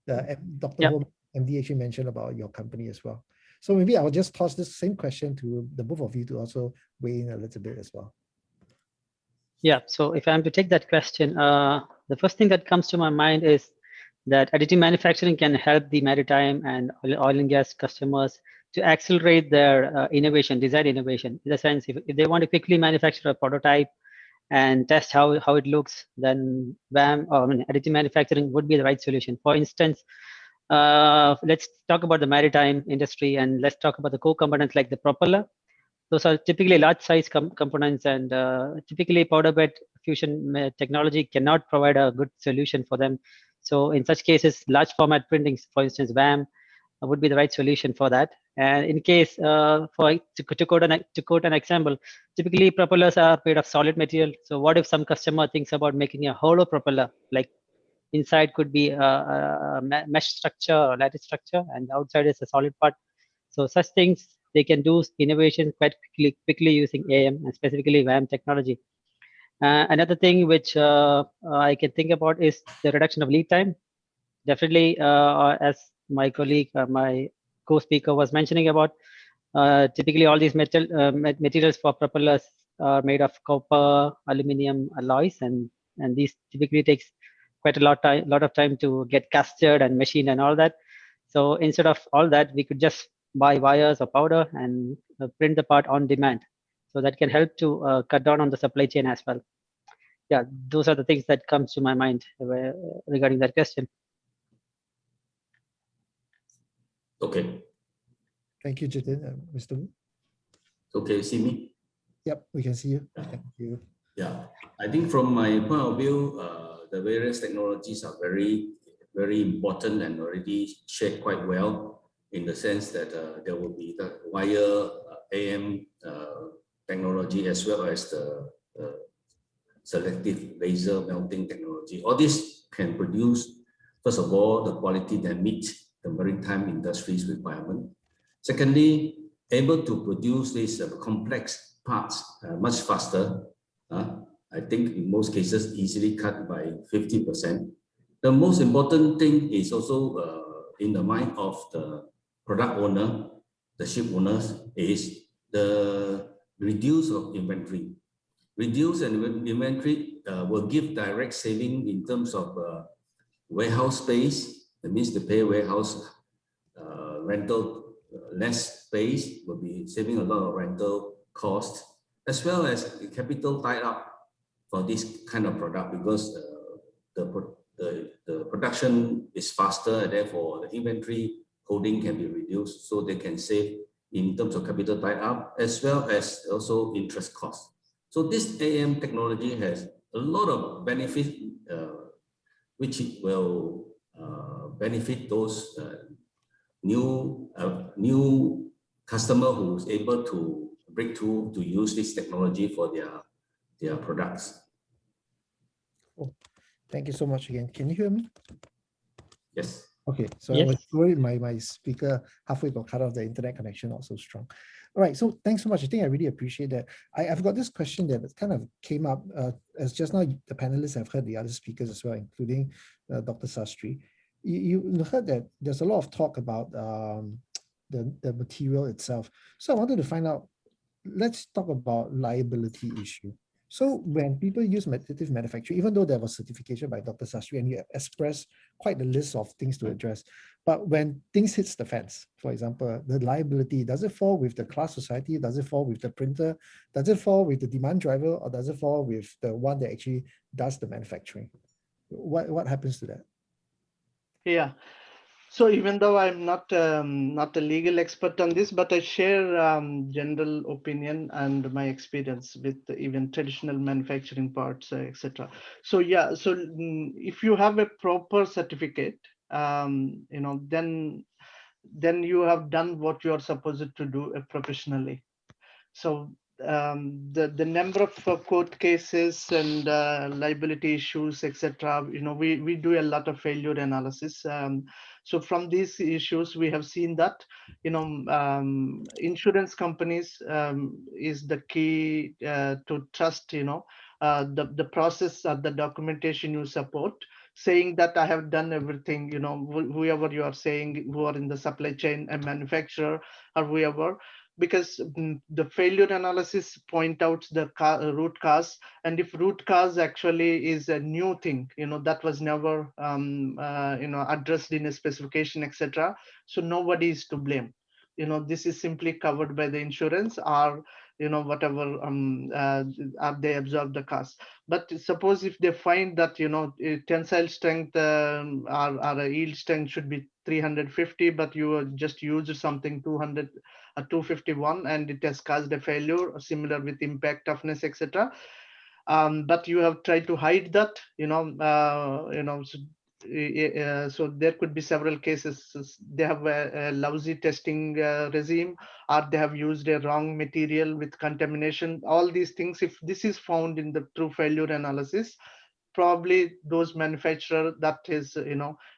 Speaker 8: Dr. Ho MD actually mentioned about your company as well. So maybe I'll just toss this same question to the both of you to also weigh in a little bit as well.
Speaker 10: Yeah, so if I'm to take that question, the first thing that comes to my mind is that additive manufacturing can help the maritime and oil and gas customers to accelerate their innovation, design innovation. In the sense, if they want to quickly manufacture a prototype and test how it looks, then additive manufacturing would be the right solution. For instance, let's talk about the maritime industry, and let's talk about the core components like the propeller. Those are typically large size components, and typically powder bed fusion technology cannot provide a good solution for them. So in such cases, large format printing, for instance, VAM, would be the right solution for that. And in case, to quote an example, typically propellers are made of solid material. So what if some customer thinks about making a hollow propeller, like inside could be a mesh structure or lattice structure, and the outside is a solid part. So such things, they can do innovation quite quickly using AM and specifically VAM technology. Another thing which I can think about is the reduction of lead time. Definitely, as my colleague, my co-speaker was mentioning about, typically all these materials for propellers are made of copper, aluminum alloys, and these typically takes quite a lot of time to get casted and machined and all that. So instead of all that, we could just buy wires or powder and print the part on demand. So that can help to cut down on the supply chain as well. Yeah, those are the things that comes to my mind regarding that question.
Speaker 9: Okay.
Speaker 8: Thank you, Jitin. Mr. Wu?
Speaker 9: So can you see me?
Speaker 8: Yep, we can see you.
Speaker 9: Yeah.
Speaker 8: Thank you.
Speaker 9: Yeah, I think from my point of view, the various technologies are very, very important and already shared quite well in the sense that there will be the wire AM technology as well as the selective laser melting technology. All this can produce, first of all, the quality that meets the maritime industry's requirement. Secondly, able to produce these complex parts much faster. I think in most cases easily cut by 50%. The most important thing is also in the mind of the product owner, the ship owners, is the reduce of inventory. Reduce and inventory will give direct saving in terms of warehouse space. That means the pay warehouse rental less space will be saving a lot of rental costs, as well as capital tied up for this kind of product because the production is faster and therefore the inventory holding can be reduced, so they can save in terms of capital tied up as well as also interest costs. So this AM technology has a lot of benefits which will benefit those new customer who's able to break through to use this technology for their products.
Speaker 8: Cool. Thank you so much again. Can you hear me?
Speaker 9: Yes.
Speaker 8: Okay, so
Speaker 10: Yes.
Speaker 8: I was worried my speaker halfway got cut off, the internet connection not so strong. All right, so thanks so much. I think I really appreciate that. I've got this question that kind of came up as just now the panelists have heard the other speakers as well, including Dr. Sastry. You heard that there's a lot of talk about the material itself. So I wanted to find out, let's talk about liability issue. So when people use additive manufacturing, even though there was certification by Dr. Sastry and you expressed quite a list of things to address, but when things hits the fence, for example, the liability, does it fall with the class society? Does it fall with the printer? Does it fall with the demand driver? Or does it fall with the one that actually does the manufacturing? What happens to that?
Speaker 7: Yeah. So even though I'm not a legal expert on this, but I share general opinion and my experience with even traditional manufacturing parts, etc. So yeah, so if you have a proper certificate, then you have done what you are supposed to do professionally. So the number of court cases and liability issues, etc. We do a lot of failure analysis. So from these issues, we have seen that insurance companies is the key to trust. The process of the documentation you support, saying that I have done everything. Whoever you are saying, who are in the supply chain, a manufacturer or whoever. Because the failure analysis point out the root cause, and if root cause actually is a new thing, that was never addressed in a specification, etc. So nobody is to blame. This is simply covered by the insurance or whatever they absorb the cost. But suppose if they find that tensile strength or a yield strength should be 350, but you just used something 200 251 and it has caused a failure similar with impact toughness, etc. But you have tried to hide that, so there could be several cases. They have a lousy testing regime, or they have used a wrong material with contamination. All these things, if this is found in the true failure analysis, probably those manufacturer that is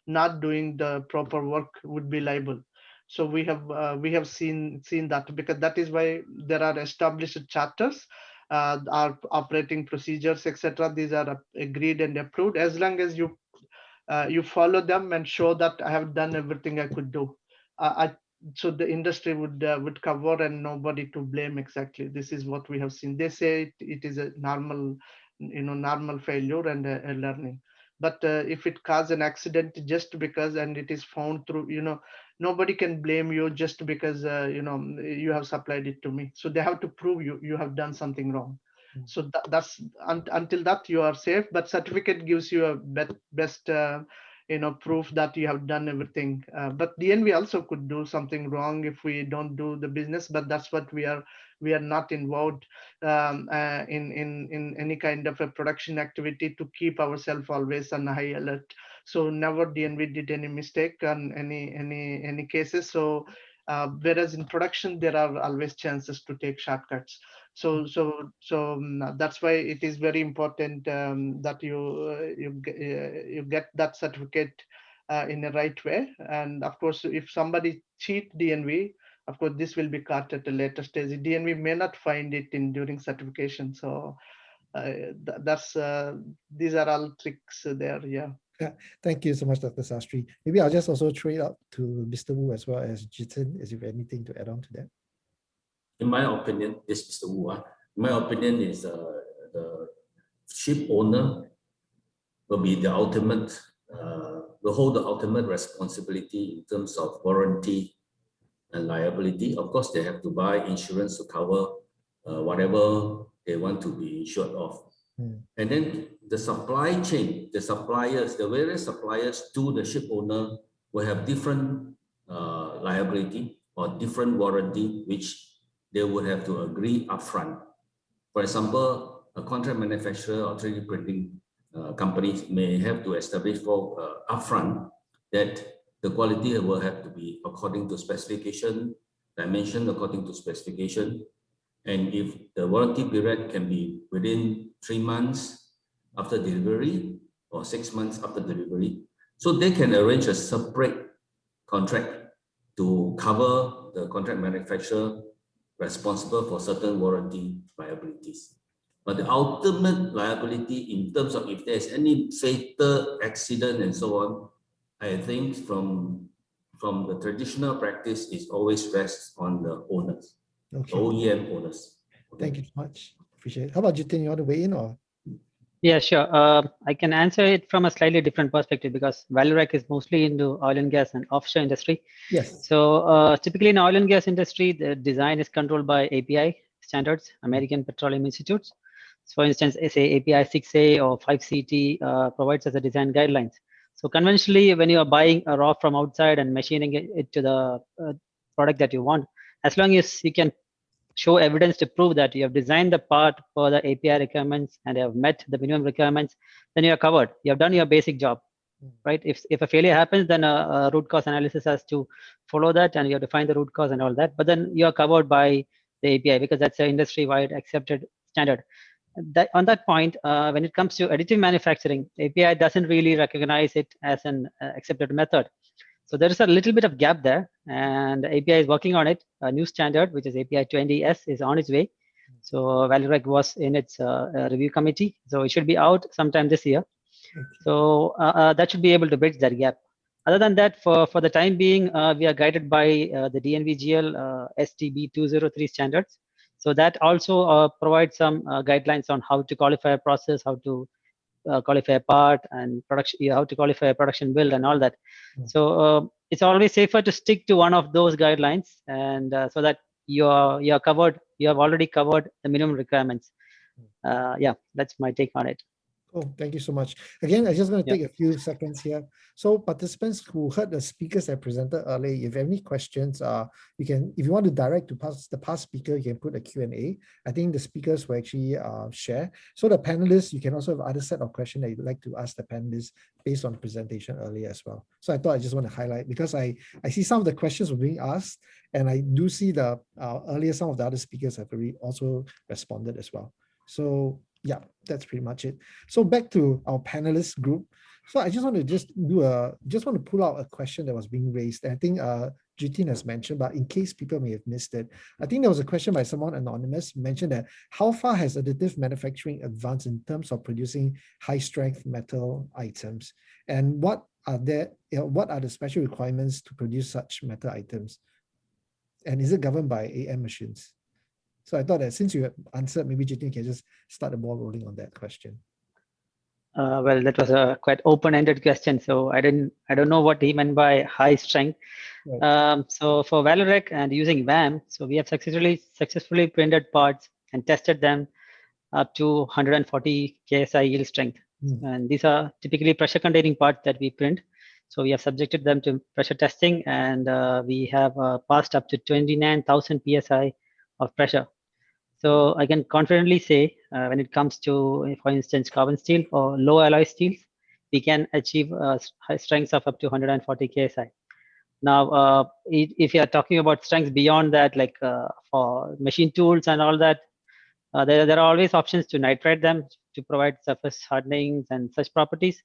Speaker 7: not doing the proper work would be liable. So we have seen that, because that is why there are established charters, our operating procedures, etc. These are agreed and approved. As long as you follow them and show that I have done everything I could do, so the industry would cover and nobody to blame. Exactly, this is what we have seen. They say it is a normal failure and a learning. But if it causes an accident just because, and it is found through, nobody can blame you just because you have supplied it to me. So they have to prove you have done something wrong. So that's until that you are safe. But certificate gives you a best proof that you have done everything. But DNV also could do something wrong if we don't do the business, but that's what we are not involved in any kind of a production activity to keep ourselves always on high alert. So never DNV did any mistake on any cases. So whereas in production there are always chances to take shortcuts. So that's why it is very important that you get that certificate in the right way. And of course, if somebody cheat DNV, of course, this will be caught at a later stage. DNV may not find it during certification. So these are all tricks there. Yeah.
Speaker 8: Yeah, thank you so much, Dr. Sastry. Maybe I'll just also throw it out to Mr. Wu as well as Jitin, as if anything to add on to that.
Speaker 9: In my opinion, this is Mr. Wu. My opinion is the ship owner will be the ultimate, will hold the ultimate responsibility in terms of warranty and liability. Of course, they have to buy insurance to cover whatever they want to be insured of. And then the supply chain, the suppliers, the various suppliers to the ship owner will have different liability or different warranty, which they would have to agree upfront. For example, a contract manufacturer or 3D printing companies may have to establish for upfront that the quality will have to be according to specification, dimension according to specification. And if the warranty period can be within 3 months after delivery or 6 months after delivery, so they can arrange a separate contract to cover the contract manufacturer responsible for certain warranty liabilities. But the ultimate liability in terms of if there's any fatal accident and so on, I think from the traditional practice is always rests on the owners,
Speaker 8: Okay.
Speaker 9: OEM owners.
Speaker 8: Thank you so much. Appreciate it. How about Jitin? You want to weigh in or?
Speaker 10: Yeah, sure. I can answer it from a slightly different perspective because Valorec is mostly into oil and gas and offshore industry.
Speaker 8: Yes.
Speaker 10: So typically in oil and gas industry, the design is controlled by API standards, American Petroleum Institutes. So for instance, say API 6A or 5CT provides us a design guidelines. So conventionally, when you are buying a raw from outside and machining it to the product that you want, as long as you can show evidence to prove that you have designed the part for the API requirements and have met the minimum requirements, then you are covered. You have done your basic job, right? If a failure happens, then a root cause analysis has to follow that, and you have to find the root cause and all that. But then you are covered by the API because that's an industry-wide accepted standard. On that point, when it comes to additive manufacturing, API doesn't really recognize it as an accepted method. So there is a little bit of gap there, and API is working on it. A new standard, which is API 20S, is on its way. So Valorec was in its review committee, so it should be out sometime this year. So that should be able to bridge that gap. Other than that, for the time being, we are guided by the DNVGL STB 203 standards. So that also provides some guidelines on how to qualify a process, how to qualify a part and production, how to qualify a production build and all that. So it's always safer to stick to one of those guidelines, and so that you're covered. You have already covered the minimum requirements. Yeah, that's my take on it.
Speaker 8: Oh, thank you so much. Again, I'm just going to take a few seconds here. So participants who heard the speakers that presented earlier, if you have any questions, you can, if you want to direct to the past speaker, you can put a Q&A. I think the speakers will actually share. So the panelists, you can also have other set of questions that you'd like to ask the panelists based on the presentation earlier as well. So I thought I just want to highlight, because I see some of the questions were being asked, and I do see the earlier some of the other speakers have already also responded as well. So yeah, that's pretty much it. So back to our panelist group. So I just want to pull out a question that was being raised. I think Jitin has mentioned, but in case people may have missed it, I think there was a question by someone anonymous mentioned that how far has additive manufacturing advanced in terms of producing high strength metal items, and what are the special requirements to produce such metal items, and is it governed by AM machines? So I thought that since you answered, maybe Jitin can just start the ball rolling on that question.
Speaker 10: Well, that was a quite open-ended question, so I don't know what he meant by high strength. Right. So for Valorec and using VAM, so we have successfully printed parts and tested them up to 140 KSI yield strength. And these are typically pressure containing parts that we print. So we have subjected them to pressure testing, and we have passed up to 29,000 psi of pressure. So I can confidently say when it comes to, for instance, carbon steel or low alloy steels, we can achieve high strengths of up to 140 ksi. Now, if you are talking about strengths beyond that, like for machine tools and all that, there are always options to nitrate them to provide surface hardenings and such properties.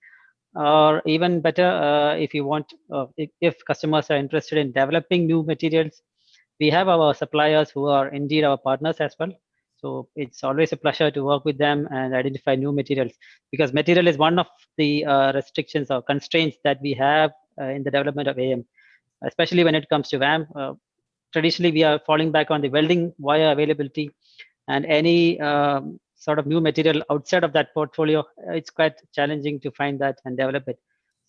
Speaker 10: Or even better, if you want, if customers are interested in developing new materials, we have our suppliers who are indeed our partners as well. So it's always a pleasure to work with them and identify new materials, because material is one of the restrictions or constraints that we have in the development of AM, especially when it comes to VAM. Traditionally, we are falling back on the welding wire availability, and any sort of new material outside of that portfolio, it's quite challenging to find that and develop it.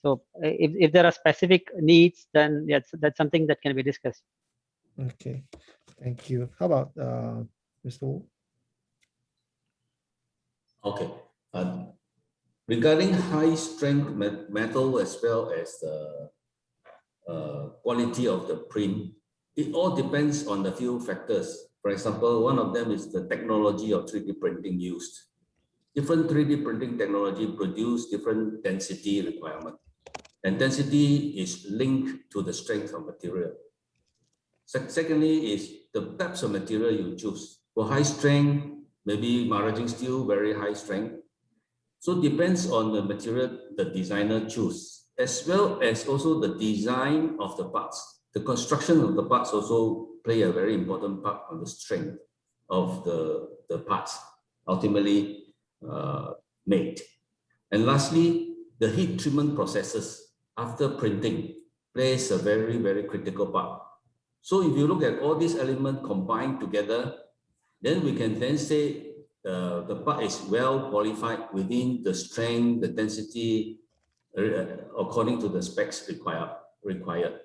Speaker 10: So if there are specific needs, then yes, that's something that can be discussed.
Speaker 8: Okay, thank you. How about Mr. Wu?
Speaker 9: Okay. Regarding high strength metal as well as the quality of the print, it all depends on the few factors. For example, one of them is the technology of 3D printing used. Different 3D printing technology produce different density requirement, and density is linked to the strength of material. Secondly is the types of material you choose. For high strength, maybe maraging steel, very high strength. So it depends on the material the designer choose, as well as also the design of the parts. The construction of the parts also play a very important part on the strength of the parts ultimately made. And lastly, the heat treatment processes after printing plays a very, very critical part. So if you look at all these elements combined together, then we can then say the part is well qualified within the strength, the density, according to the specs required.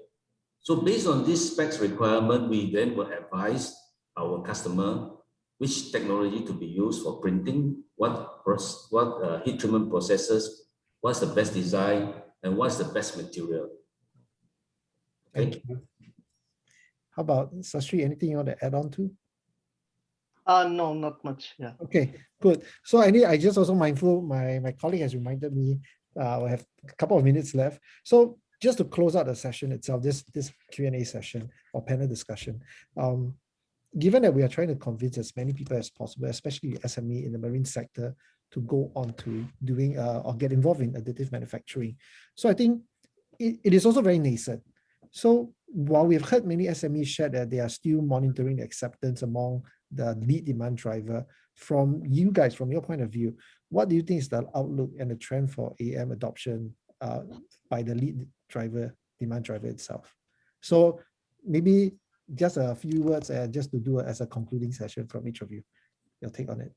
Speaker 9: So based on this specs requirement, we then will advise our customer which technology to be used for printing, what heat treatment processes, what's the best design, and what's the best material. Okay.
Speaker 8: Thank you. How about Sastri? Anything you want to add on to?
Speaker 7: No, not much. Yeah.
Speaker 8: Okay, good. So I just also mindful, my colleague has reminded me, we have a couple of minutes left. So just to close out the session itself, this Q&A session or panel discussion, given that we are trying to convince as many people as possible, especially SME in the marine sector, to go on to doing or get involved in additive manufacturing. So I think it is also very nascent. So while we've heard many SMEs share that they are still monitoring the acceptance among the lead demand driver, from you guys, from your point of view, what do you think is the outlook and the trend for AM adoption by the lead driver, demand driver itself? So maybe just a few words just to do as a concluding session from each of you, your take on it.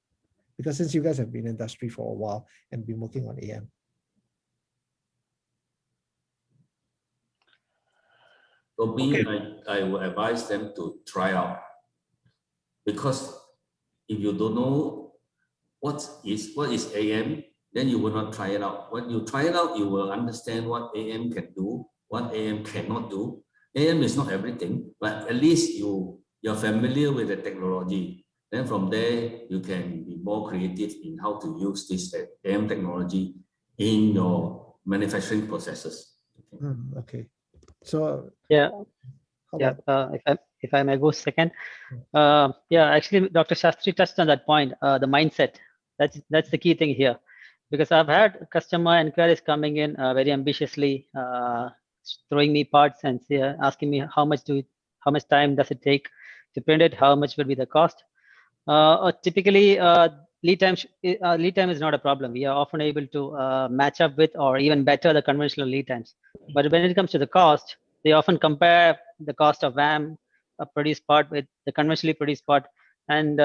Speaker 8: Because since you guys have been in the industry for a while and been working on AM.
Speaker 9: For me,
Speaker 7: Okay.
Speaker 9: I will advise them to try out, because if you don't know what is AM, then you will not try it out. When you try it out, you will understand what AM can do, what AM cannot do. AM is not everything, but at least you're familiar with the technology. Then from there, you can be more creative in how to use this AM technology in your manufacturing processes.
Speaker 8: Okay. So
Speaker 10: yeah, if I may go second, yeah, actually, Dr. Shastri touched on that point, the mindset. That's the key thing here, because I've had customer inquiries coming in very ambitiously, throwing me parts and asking me how much time does it take to print it, how much will be the cost. Typically, lead time is not a problem. We are often able to match up with or even better the conventional lead times. But when it comes to the cost, they often compare the cost of VAM produced part with the conventionally produced part, and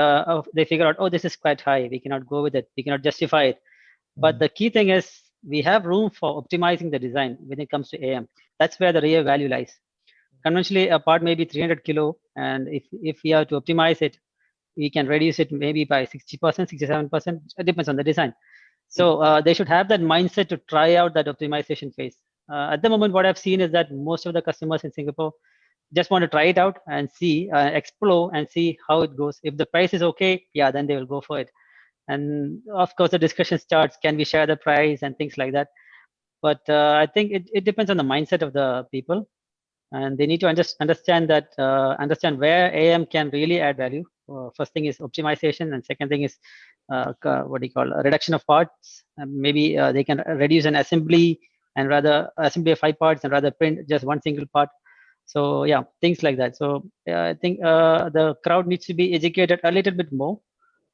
Speaker 10: they figure out, oh, this is quite high. We cannot go with it. We cannot justify it. But the key thing is we have room for optimizing the design when it comes to AM. That's where the real value lies. Conventionally, a part may be 300 kilo, and if we are to optimize it, we can reduce it maybe by 60%, 67%. It depends on the design. So they should have that mindset to try out that optimization phase. At the moment, what I've seen is that most of the customers in Singapore just want to try it out and see, explore and see how it goes. If the price is okay, yeah, then they will go for it. And of course, the discussion starts, can we share the price and things like that. But I think it depends on the mindset of the people. And they need to understand that, understand where AM can really add value. First thing is optimization, and second thing is what do you call, a reduction of parts. Maybe they can reduce an assembly and rather assembly of 5 parts and rather print just one single part. So yeah, things like that. So I think the crowd needs to be educated a little bit more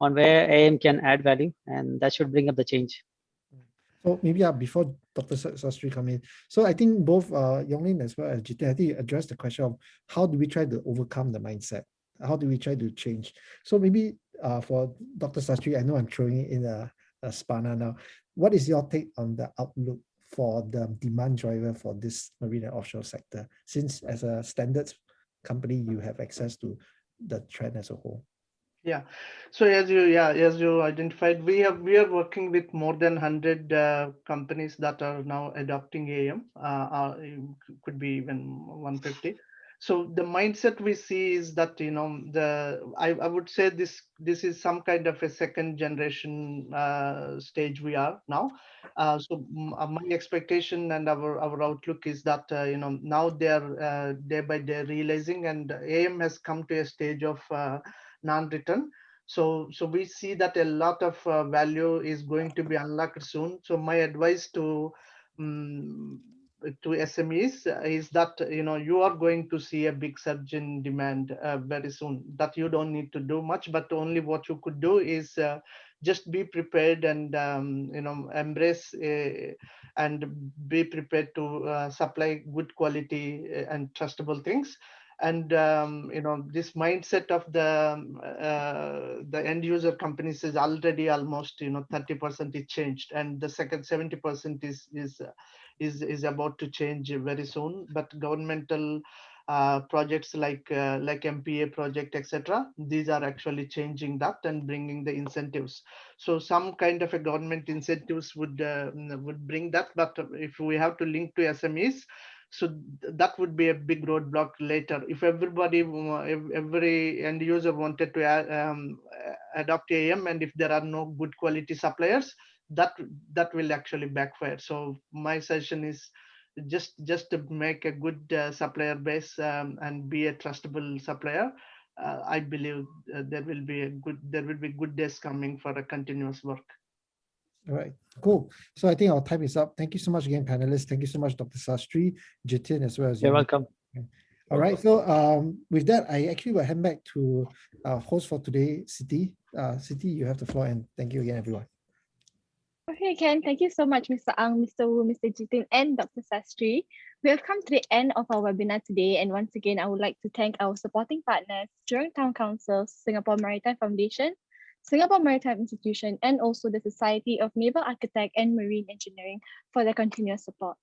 Speaker 10: on where AM can add value, and that should bring up the change.
Speaker 8: So maybe before Dr. Sastry come in, so I think both Yong Lin as well as Jitin, I think you addressed the question of how do we try to overcome the mindset? How do we try to change? So maybe for Dr. Sastry, I know I'm throwing it in a spanner now. What is your take on the outlook for the demand driver for this marine and offshore sector? Since as a standards company, you have access to the trend as a whole.
Speaker 7: Yeah, so as you identified, we are working with more than 100 companies that are now adopting AM. Could be even 150. So the mindset we see is that, you know, I would say this is some kind of a second generation stage we are now. So my expectation and our outlook is that you know, now they are day by day realizing, and AM has come to a stage of non-return. So we see that a lot of value is going to be unlocked soon. So my advice to SMEs is that, you know, you are going to see a big surge in demand very soon. That you don't need to do much, but only what you could do is just be prepared and you know, embrace and be prepared to supply good quality and trustable things. And you know, this mindset of the end user companies is already almost, you know, 30% is changed, and the second 70% is about to change very soon. But governmental projects like MPA project, etc., these are actually changing that and bringing the incentives. So some kind of a government incentives would bring that. But if we have to link to SMEs, so that would be a big roadblock later. If every end user wanted to adopt AM, and if there are no good quality suppliers, that will actually backfire. So my suggestion is just to make a good supplier base and be a trustable supplier. I believe there will be good days coming for a continuous work.
Speaker 8: All right, cool. So I think our time is up. Thank you so much again, panelists. Thank you so much, Dr. Sastry, Jitin, as well as
Speaker 10: You're
Speaker 8: you.
Speaker 10: welcome.
Speaker 8: All right, so with that, I actually will hand back to our host for today, Siti. Siti, you have the floor, and thank you again, everyone.
Speaker 1: Okay, Ken, thank you so much, Mr. Ang, Mr. Wu, Mr. Jitin, and Dr. Sastry. We have come to the end of our webinar today, and once again, I would like to thank our supporting partners, Jurong Town Council, Singapore Maritime Foundation, Singapore Maritime Institution, and also the Society of Naval Architect and Marine Engineering for their continuous support.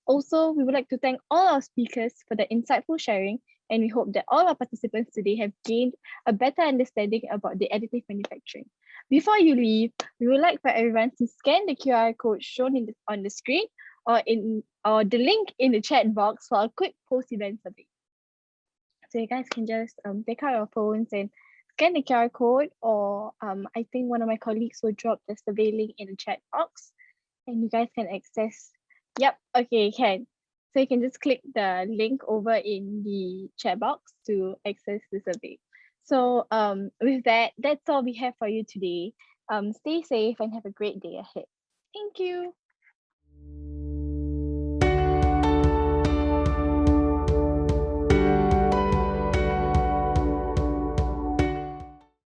Speaker 1: Also, we would like to thank all our speakers for the insightful sharing, and we hope that all our participants today have gained a better understanding about the additive manufacturing. Before you leave, we would like for everyone to scan the QR code shown on the screen or the link in the chat box for a quick post-event survey. So you guys can just take out your phones and scan the QR code, or I think one of my colleagues will drop the survey link in the chat box, and you guys can access. Yep, okay, can. So you can just click the link over in the chat box to access the survey. So with that, that's all we have for you today. Stay safe and have a great day ahead. Thank you.